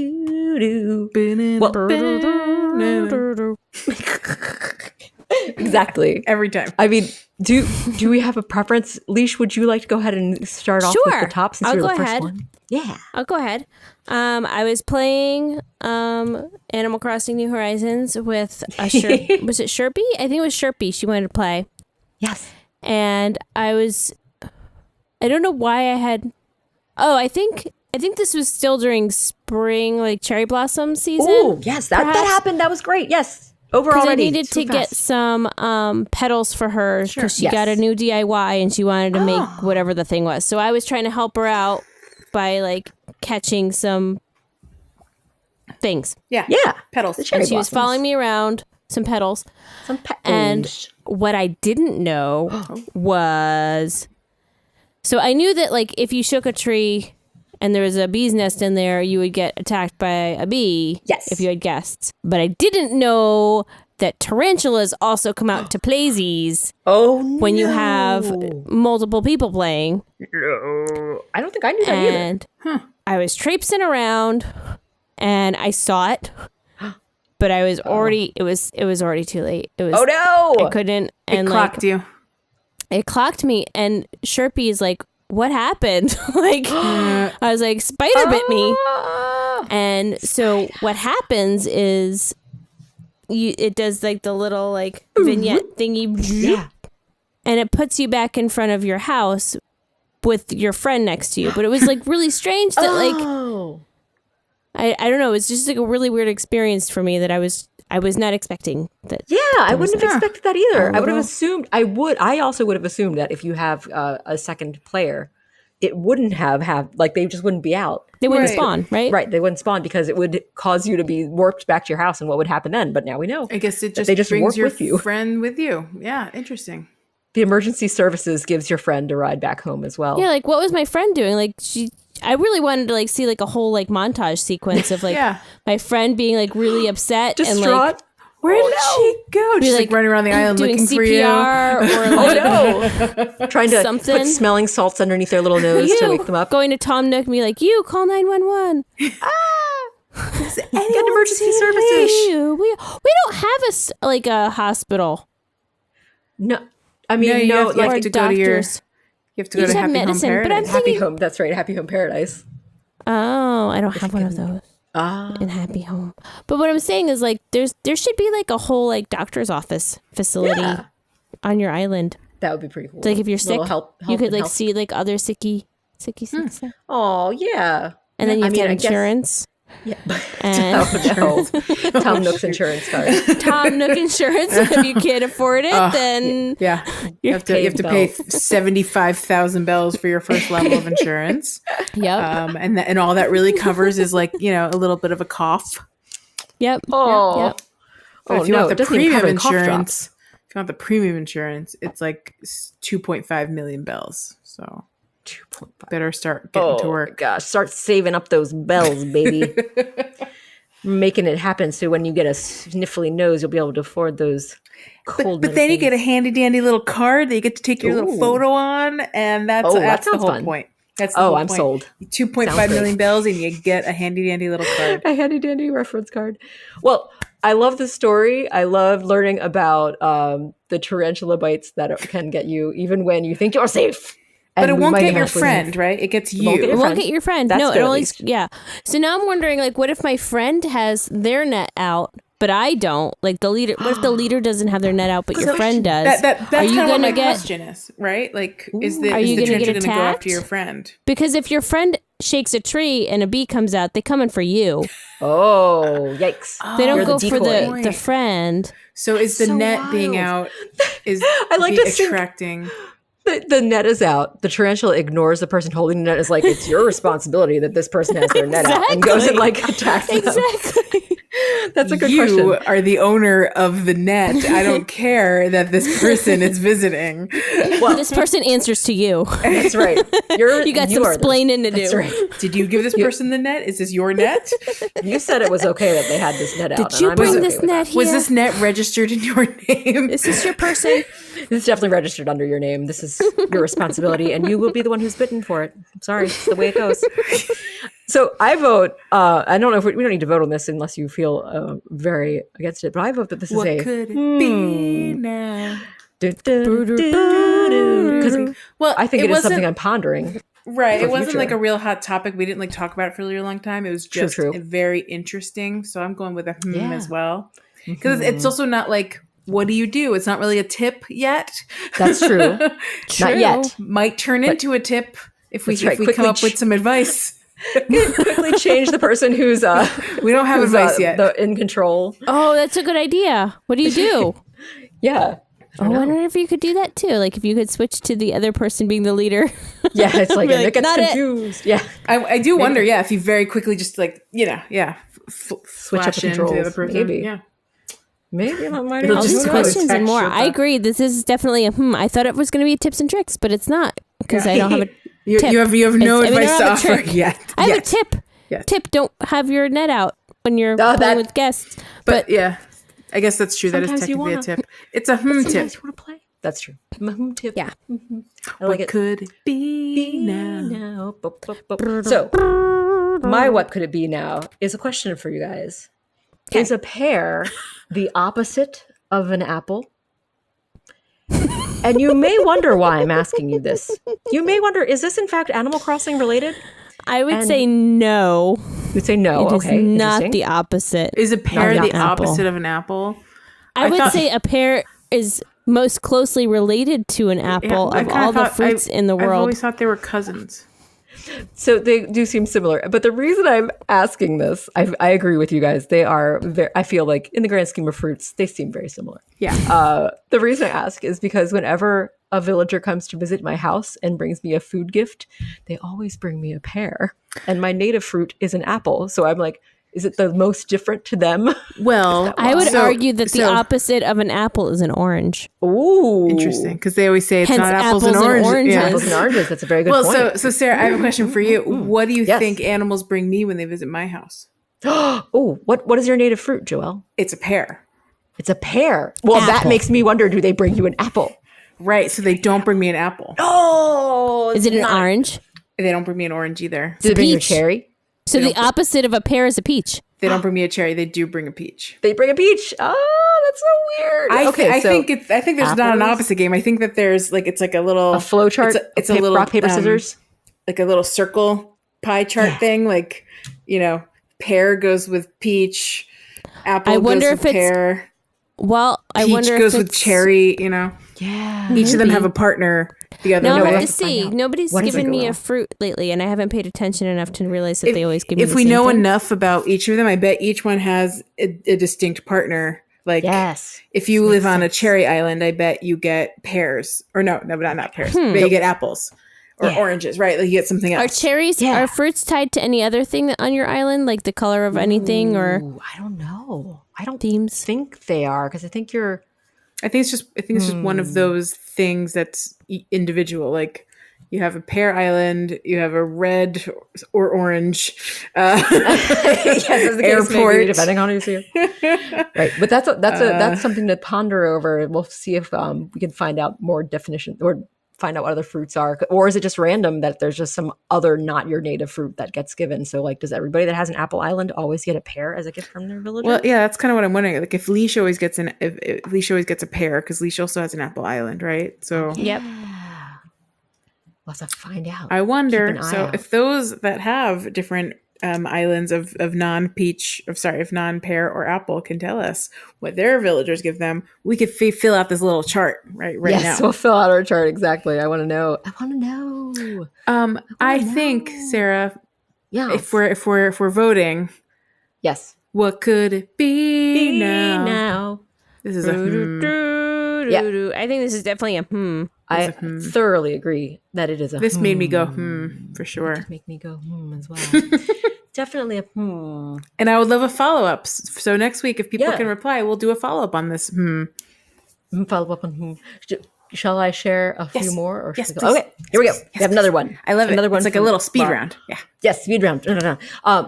Exactly. Every time. I mean, do we have a preference? Leash, would you like to go ahead and start off with Sure. the top since I'll you're the go first ahead. one? Yeah. I'll go ahead. I was playing Animal Crossing New Horizons with a was it Sherpy? I think it was Sherpy. She wanted to play. Yes. And I don't know why I had I think this was still during spring, like cherry blossom season. Oh, yes. That perhaps. happened. That was great. Yes. Over Because I already. needed to get some petals for her because she Yes. got a new DIY and she wanted to make whatever the thing was. So I was trying to help her out by like catching some things. Yeah. Yeah. Petals. The cherry And she was blossoms. following me around, some petals. Some petals. And what I didn't know was, so I knew that like if you shook a tree and there was a bee's nest in there, you would get attacked by a bee. Yes. If you had guests. But I didn't know that tarantulas also come out to playsies when you have multiple people playing. I don't think I knew that either. And I was traipsing around and I saw it. But I was already it was already too late. It was Oh no! I couldn't and It clocked you. it clocked me and Sherpy is like, what happened? Like I was like, spider bit me. And so what happens is it does like the little like vignette thingy Yeah. and it puts you back in front of your house with your friend next to you. But it was like really strange that like Oh. I don't know, it's just like a really weird experience for me that I was not expecting that. Yeah, I wouldn't have expected that either. I would have little- assumed I also would have assumed that if you have a second player, it wouldn't have like they just wouldn't be out. They wouldn't Right. spawn, right? Right, they wouldn't spawn because it would cause you to be warped back to your house, and what would happen then? But now we know. I guess it that just, they just brings warp your with you. friend with you. Yeah, interesting. The emergency services gives your friend a ride back home as well. Yeah, like what was my friend doing? Like I really wanted to like see like a whole like montage sequence of like Yeah. my friend being like really upset and Distraught. like Where did she go? She's like running around the island doing looking for you. CPR or like no, trying to Something. put smelling salts underneath their little nose to wake them up. going to Tom Nook and be like, you call 911. Get emergency services. We don't have like a hospital. No, I mean, No, you no, have- you have like to go to your- doctors. You have to You go to just have Happy Home medicine, but I'm Paradise. Happy Home. That's right, Happy Home Paradise. Oh, I don't have one of those in Happy Home. But what I'm saying is like there should be like a whole like doctor's office facility on your island. That would be pretty cool. Like if you're sick, Little help you could and like help. see like other sicky there. Oh yeah, And then you have to have I guess- insurance. Yeah. And Oh no, Tom Nook's insurance card. Tom Nook insurance. If you can't afford it, then Yeah, you have to pay bells. 75,000 bells for your first level of insurance. yep, And all that really covers is like a little bit of a cough. yep. Oh, Yep. But oh if you no, want it the doesn't even premium cover cough drops. insurance, if you want the premium insurance, it's like 2.5 million bells. So 2.5. better start getting to my work. gosh, start saving up those bells, baby. Making it happen so when you get a sniffly nose, you'll be able to afford those cold But then you get a medicines. handy dandy little card that you get to take your little Ooh. photo on, and that's Oh, that that's the sounds whole fun. point. That's the Oh, whole I'm point. sold. 2.5 Sounds million great. bells, and you get a handy dandy little card. a handy dandy reference card. Well, I love the story. I love learning about the tarantula bites that can get you even when you think you're safe. But And it we won't might get your eventually friend, right? It gets won't get you. It your won't friend. get your friend. That's No, good, it at only least. So now I'm wondering like what if my friend has their net out but I don't? Like the leader what if the leader doesn't have their net out but your friend does? That's Are you kind of what gonna my get question is, right? Like, is Are the you gonna tarantula get going to go attacked? after your friend? because if your friend shakes a tree and a bee comes out, they coming for you. Oh, yikes. They don't You're go the for decoy. the friend. So is the So net being wild. out is I like to think- attracting? The net is out. The tarantula ignores the person holding the net. Is like, it's your responsibility that this person has their net out, and goes and like attacks them. Exactly. That's a good You question. are the owner of the net. I don't care that this person is visiting. Well, This person answers to you. that's right. You got some are the- explaining to do. That's right. Did you give this person the net? Is this your net? You said it was okay that they had this net out. Did you and I'm bring okay this with net that. here? Was this net registered in your name? Is this your person? This is definitely registered under your name. This is your responsibility, and you will be the one who's bitten for it. I'm sorry, it's the way it goes. So I vote. I don't know if we don't need to vote on this unless you feel very against it. But I vote that this What is a could it be now? because Well, I think it is wasn't- something I'm pondering. Right. for It wasn't future. like a real hot topic. We didn't like talk about it for a really long time. It was just True. very interesting. So I'm going with a Yeah. as well. Because it's also not like, what do you do? It's not really a tip yet. That's true. Not yet. Might turn into a tip if we That's right. if we Quickly come up with some advice. Quickly change the person who's We don't have who's, advice yet. in control. Oh, that's a good idea. What do you do? Yeah. I wonder if you could do that too. Like if you could switch to the other person being the leader. Yeah, it's like, Be and like, it gets "Not it." confused. Yeah. I do wonder, if you very quickly just like, Switch up flash the into the other controls. person. Maybe. Yeah. Maybe that might It'll All just these go questions and text more. with I that. agree. This is definitely a I thought it was going to be tips and tricks, but it's not because I don't have a You tip. have no It's- I mean, I advice don't to have a offer trick. yet. I have Yet. a tip. Yes. Tip: don't have your net out when you're Oh, playing that- with guests. But yeah, I guess that's true. That is Sometimes you technically a wanna- tip. It's a tip. Sometimes you want to play. That's true. Tip. Yeah. I like What it. could it be now? So, my what could it be now is a question for you guys. Is a pear the opposite of an apple? And you may wonder why I'm asking you this. You may wonder, is this in fact Animal Crossing related? I would And- say no. You'd say no. It is Okay, not interesting. the opposite. Is a pear Not the an apple. opposite of an apple? I would thought- say a pear is most closely related to an apple I of kinda all the thought- fruits in the I've world. always thought they were cousins. So they do seem similar, but the reason I'm asking this, I agree with you guys. They are very, I feel like in the grand scheme of fruits, they seem very similar. Yeah. The reason I ask is because whenever a villager comes to visit my house and brings me a food gift, they always bring me a pear. And my native fruit is an apple. So I'm like, is it the most different to them? Well, I would So- argue that the so- opposite of an apple is an orange. Ooh. Interesting, because they always say it's Hence not apples, apples and and oranges. Yeah. Apples and oranges. That's a very good Well, point. so Sarah, I have a question for you. What do you Yes. think animals bring me when they visit my house? Oh, what is your native fruit, Joelle? It's a pear. It's a pear. Well, that Apple. makes me wonder, do they bring you an apple? Right, so they don't bring me an apple. Oh, Is it an orange? They don't bring me an orange either. Do they bring you a peach. cherry? So the opposite of a pear is a peach. They don't bring me a cherry. They do bring a peach. They bring a peach. Oh, that's so weird. I so think there's not an apples? opposite game. I think that there's like it's like a little a flow chart. It's a little rock, paper, scissors. like a little circle pie chart thing. Like pear goes with peach, apple I wonder goes if with it's- pear, Well, I peach wonder goes if with it's- cherry. Yeah. Each of them Maybe. have a partner. The other No, no. I have Okay. to see. Find out. Nobody's What is given it, me Will? a fruit lately, and I haven't paid attention enough to realize that they always give me If the we same know thing. enough about each of them, I bet each one has a distinct partner. Like Yes. if you live on a cherry island, I bet you get pears. Or no, not pears. But you get apples or oranges, right? Like you get something Are else. cherries, Yeah. are fruits tied to any other thing that on your island, like the color of anything or Ooh, I don't know. I don't themes? think they are because I think you're. I think it's just one of those things that's individual. Like you have a pear island, you have a red or orange Yes, that's the case, maybe, airport. depending on who's here. Right, but that's something to ponder over. We'll see if we can find out more definition or find out what other fruits are, or is it just random that there's just some other not your native fruit that gets given? So, like, does everybody that has an apple island always get a pear as a gift from their villager? Well, yeah, that's kind of what I'm wondering. Like if Leash always gets if Leash always gets a pear because Leash also has an apple island, right? So Yep. Yeah. We'll have to find out. I Keep wonder. an eye So out. if those that have different islands of non-pear or apple can tell us what their villagers give them, we could fill out this little chart right yes, now. we'll fill out our chart exactly. I want to know. I think know. Sarah, Yeah. if we're voting, Yes. what could it be now? This is a I think this is definitely a I thoroughly agree that it is a. This made me go for sure. Make me go as well. Definitely a. And I would love a follow up. So next week, if people Yeah. can reply, we'll do a follow up on this. Follow up on. Shall I share a few Yes. more? Or Yes, should we go? please. Okay, here we go. Yes, we have another one. I love it. Another one. It's like a from little speed Bob. round. Yeah. Yes, speed round.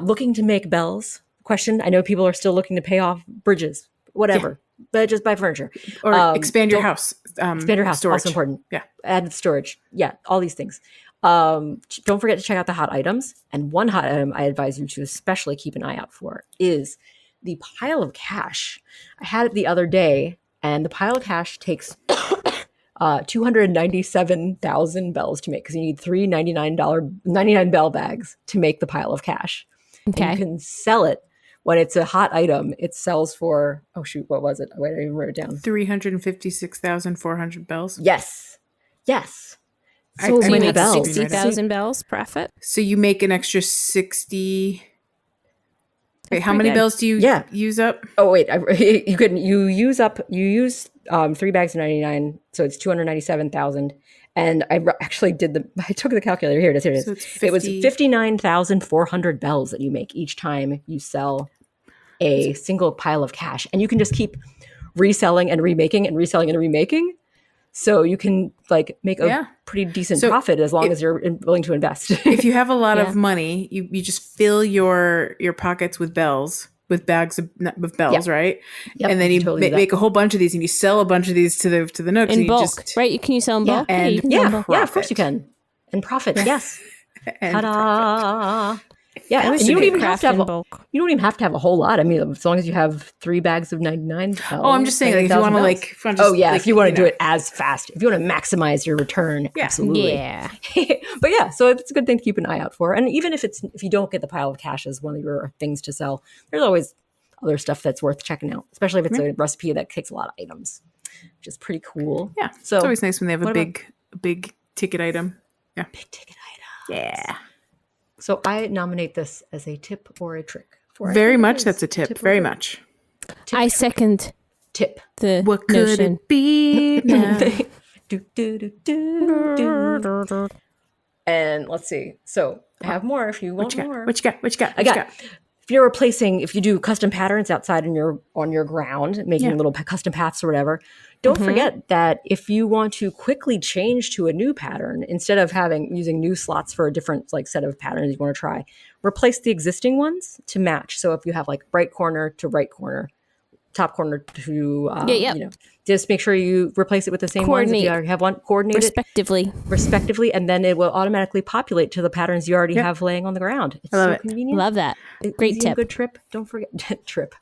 Looking to make bells. Question. I know people are still looking to pay off bridges, whatever, but just buy furniture. Or expand your don't- house. Expand your house. Storage. Also important. Yeah. Add storage. Yeah, all these things. Don't forget to check out the hot items. And one hot item I advise you to especially keep an eye out for is the pile of cash. I had it the other day, and the pile of cash takes 297,000 bells to make because you need three $99 bell bags to make the pile of cash. And Okay. you can sell it when it's a hot item. It sells for what was it? Wait, I even wrote it down. 356,400 bells. Yes. I- So I So you many make bells. 60,000 bells profit. So you make an extra 60. Wait, how many pretty good. bells do you Yeah. use up? Oh wait, you use 3 bags of 99, so it's 297,000. And actually I took the calculator. Here it is. So it's It was 50 59,400 bells that you make each time you sell a single pile of cash, and you can just keep reselling and remaking and reselling and remaking. So you can like make a Yeah. pretty decent So profit as long as you're willing to invest. If you have a lot Yeah. of money, you just fill your pockets with bells, with bags of bells, right? Yep, And then you totally do that. make a whole bunch of these, and you sell a bunch of these to the nooks, and In you bulk, just right? Can you sell in Yeah. bulk? And you can sell in Yeah, bulk. yeah, of course profit. you can. And profit, yes. and Ta-da! Yeah, I and wish you you don't could even have craft to have in bulk. you don't even have to have a whole lot. I mean, as long as you have 3 bags of 99 bells. Oh, I'm just saying, like, if you want to 90,000 like, bells. If you want to do it as fast, if you want to maximize your return, absolutely. Yeah. But yeah, so it's a good thing to keep an eye out for. And even if you don't get the pile of cash as one of your things to sell, there's always other stuff that's worth checking out, especially if it's a recipe that takes a lot of items, which is pretty cool. Yeah, So it's always nice when they have a what about- big ticket item. Yeah, big ticket items. yeah. So I nominate this as a tip or a trick. For Very much. That's a tip. or Very trick. much. Tip, I second tip. the What could notion. it be now? Do, do, do, do, do. And let's see. So I have more if you want more. What you got? I got. If you do custom patterns outside on your ground, making little custom paths or whatever, don't forget that if you want to quickly change to a new pattern, instead of using new slots for a different like set of patterns you want to try, replace the existing ones to match. So if you have like right corner to right corner, top corner to you know, just make sure you replace it with the same ones. If you already have one, coordinate respectively, and then it will automatically populate to the patterns you already have laying on the ground. It's so convenient. Love that. Great tip. Good trip. Don't forget trip.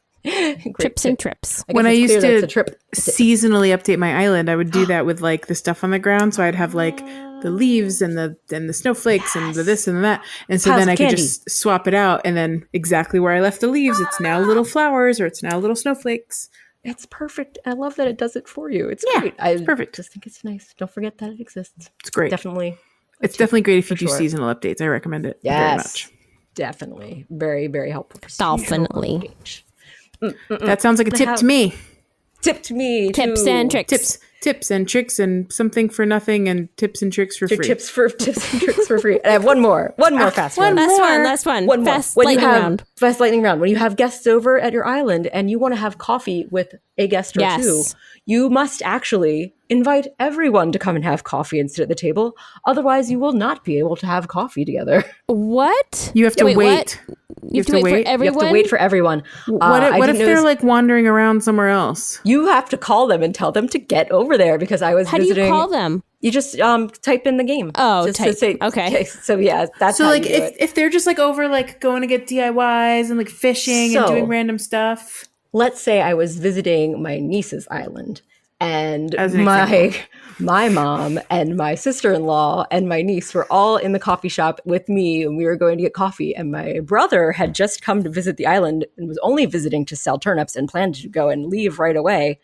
Trips and trips. When I used to seasonally update my island, I would do that with like the stuff on the ground. So I'd have like the leaves and the snowflakes and the this and that. And so then I could just swap it out, and then exactly where I left the leaves, it's now little flowers or it's now little snowflakes. It's perfect. I love that it does it for you. It's great. It's perfect. Just think it's nice. Don't forget that it exists. It's great. Definitely. It's definitely great if you do seasonal updates. I recommend it very much. Definitely. Very, very helpful. Definitely. That sounds like a tip to me. Tip to me. Tips and tricks. Tips and tricks and something for nothing and tips and tricks for free. Tips and tricks for free. And I have one more fast one. Last one. One fast more. lightning round. Fast lightning round. When you have guests over at your island and you want to have coffee with a guest or two, you must actually invite everyone to come and have coffee and sit at the table. Otherwise, you will not be able to have coffee together. What? You have to wait. You have to wait for everyone? You have to wait for everyone. What if they're like wandering around somewhere else? You have to call them and tell them to get over there because I was visiting. How do you call them? You just type in the game. Oh, just to say, okay. So yeah, that's so how like you do it. if they're just like over like going to get DIYs and like fishing and doing random stuff. Let's say I was visiting my niece's island and my mom and my sister-in-law and my niece were all in the coffee shop with me and we were going to get coffee, and my brother had just come to visit the island and was only visiting to sell turnips and planned to go and leave right away.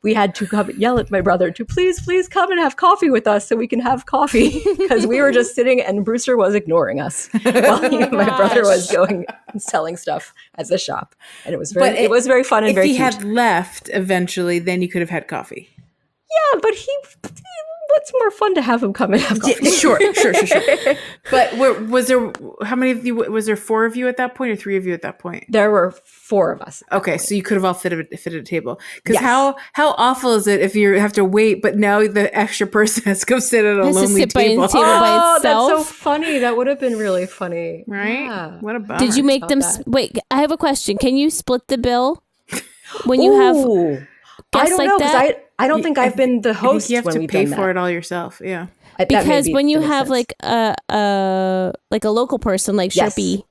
We had to come yell at my brother to please come and have coffee with us so we can have coffee because we were just sitting and Brewster was ignoring us while my brother was going and selling stuff at the shop. And it was very fun and very cute. If he had left eventually, then you could have had coffee. Yeah, but what's more fun to have him come and have coffee? Sure. But was there, how many of you, was there 4 of you at that point or 3 of you at that point? There were 4 of us. Okay, so you could have all fit at a table. Because how awful is it if you have to wait, but now the extra person has to go sit at a lonely table? Oh, that's so funny. That would have been really funny. Right? Yeah. What a bummer. Did you make them... Wait, I have a question. Can you split the bill when you have guests I don't know, that? I don't think I've been the host. You have when to we've pay done for that. it all yourself. Yeah. Because when you have like a local person like Sharpie,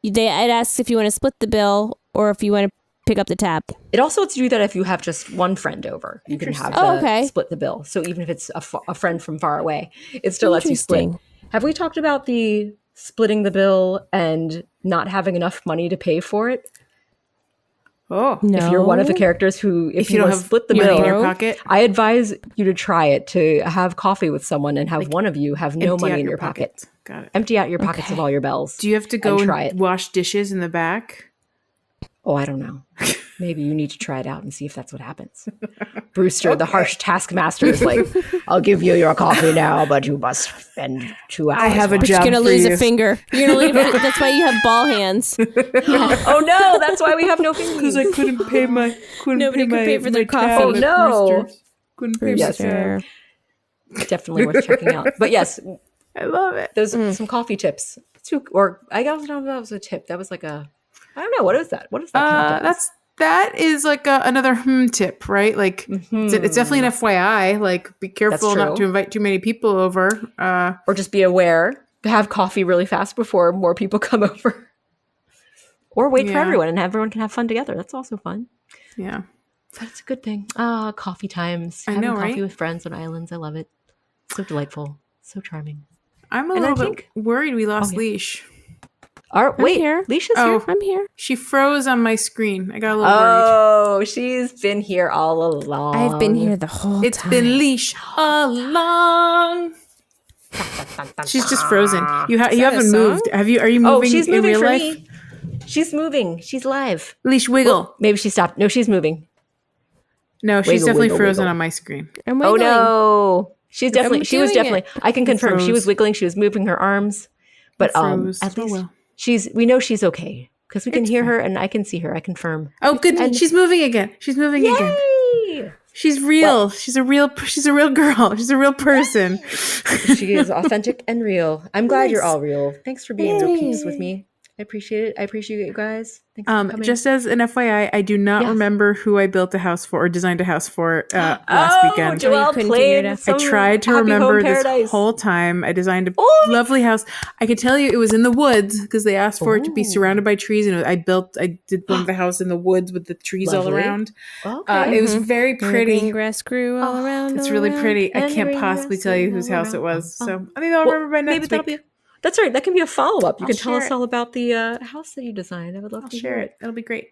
it asks if you want to split the bill or if you want to pick up the tab. It also lets you do that if you have just one friend over. You can have split the bill. So even if it's a friend from far away, it still lets you split. Have we talked about the splitting the bill and not having enough money to pay for it? Oh, no. If you're one of the characters who, if you don't have split the bill in your pocket, I advise you to try it, to have coffee with someone and have one of you have no money in your pocket. Got it. Empty out your pockets of all your bells. Do you have to go and wash dishes in the back? Oh, I don't know. Maybe you need to try it out and see if that's what happens. Brewster, the harsh taskmaster, is like, I'll give you your coffee now, but you must spend 2 hours. I have a job. You're going to lose a finger. You're going to lose. That's why you have ball hands. Oh no, that's why we have no fingers. Because I couldn't pay my. Nobody could pay for their coffee. Oh no. Couldn't pay my tab. Definitely worth checking out. But yes, I love it. There's some coffee tips. Or I don't know if that was a tip. That was like a, I don't know. What is that? What is that? That is like another tip, right? Like it's definitely an FYI. Like be careful not to invite too many people over, or just be aware to have coffee really fast before more people come over, or wait for everyone and everyone can have fun together. That's also fun. Yeah, that's a good thing. Coffee times. I know, coffee with friends on islands. I love it. So delightful. So charming. I'm a little bit worried we lost Leash. Wait, here. Leash is here. I'm here. She froze on my screen. I got a little worried. Oh, she's been here all along. I've been here the whole time. It's been Leash along. She's just frozen. You haven't moved. Are you moving? Oh, she's moving in real for life? me. She's moving. She's live. Leash wiggle. Maybe she stopped. No, she's moving. No, she's Wiggle, definitely wiggle, frozen wiggle. on my screen. I'm Oh wiggling. no. She was doing definitely, it. I can confirm she was froze. wiggling, she was moving her arms. But froze. at Oh, least well. we know she's okay. Because we can It's hear fine. her and I can see her. I confirm. Oh, good. And- She's moving again. She's moving again. Yay! She's real. She's a real girl. She's a real person. She is authentic and real. I'm glad you're Nice. all real. Thanks for being so Yay. peeps with me. I appreciate it. I appreciate you guys. Thanks for coming. Just as an FYI, I do not Yes. remember who I built a house for or designed a house for last weekend. Joelle couldn't figure it played out. some I tried to Happy Home remember Paradise. this whole time. I designed a Oh. lovely house. I could tell you it was in the woods because they asked for it to be Ooh. surrounded by trees. And I did one of the house in the woods with the trees all Lovely. around. Okay. It was very And the pretty. green grass grew all around. It's all really around. pretty. I And the can't green possibly grass tell you all whose house it around. was. So maybe I'll remember by next week. That's right. That can be a follow-up. You I'll can tell share us it. all about the house that you designed. I would love I'll to share hear it. It'll be great.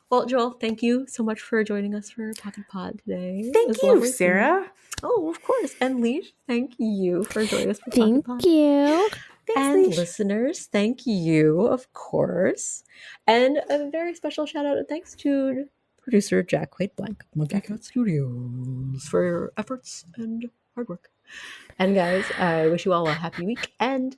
Well, Joel, thank you so much for joining us for Pocket Pod today. It Thank was you, lovely seeing Sarah. Oh, of course. And Leash, thank you for joining us for Pocket Pod. Thank you. And Leash. listeners, thank you, of course. And a very special shout out and thanks to producer Jack Quaid Blank of Monkey Cat Studios for your efforts and hard work. And guys, I wish you all a happy week and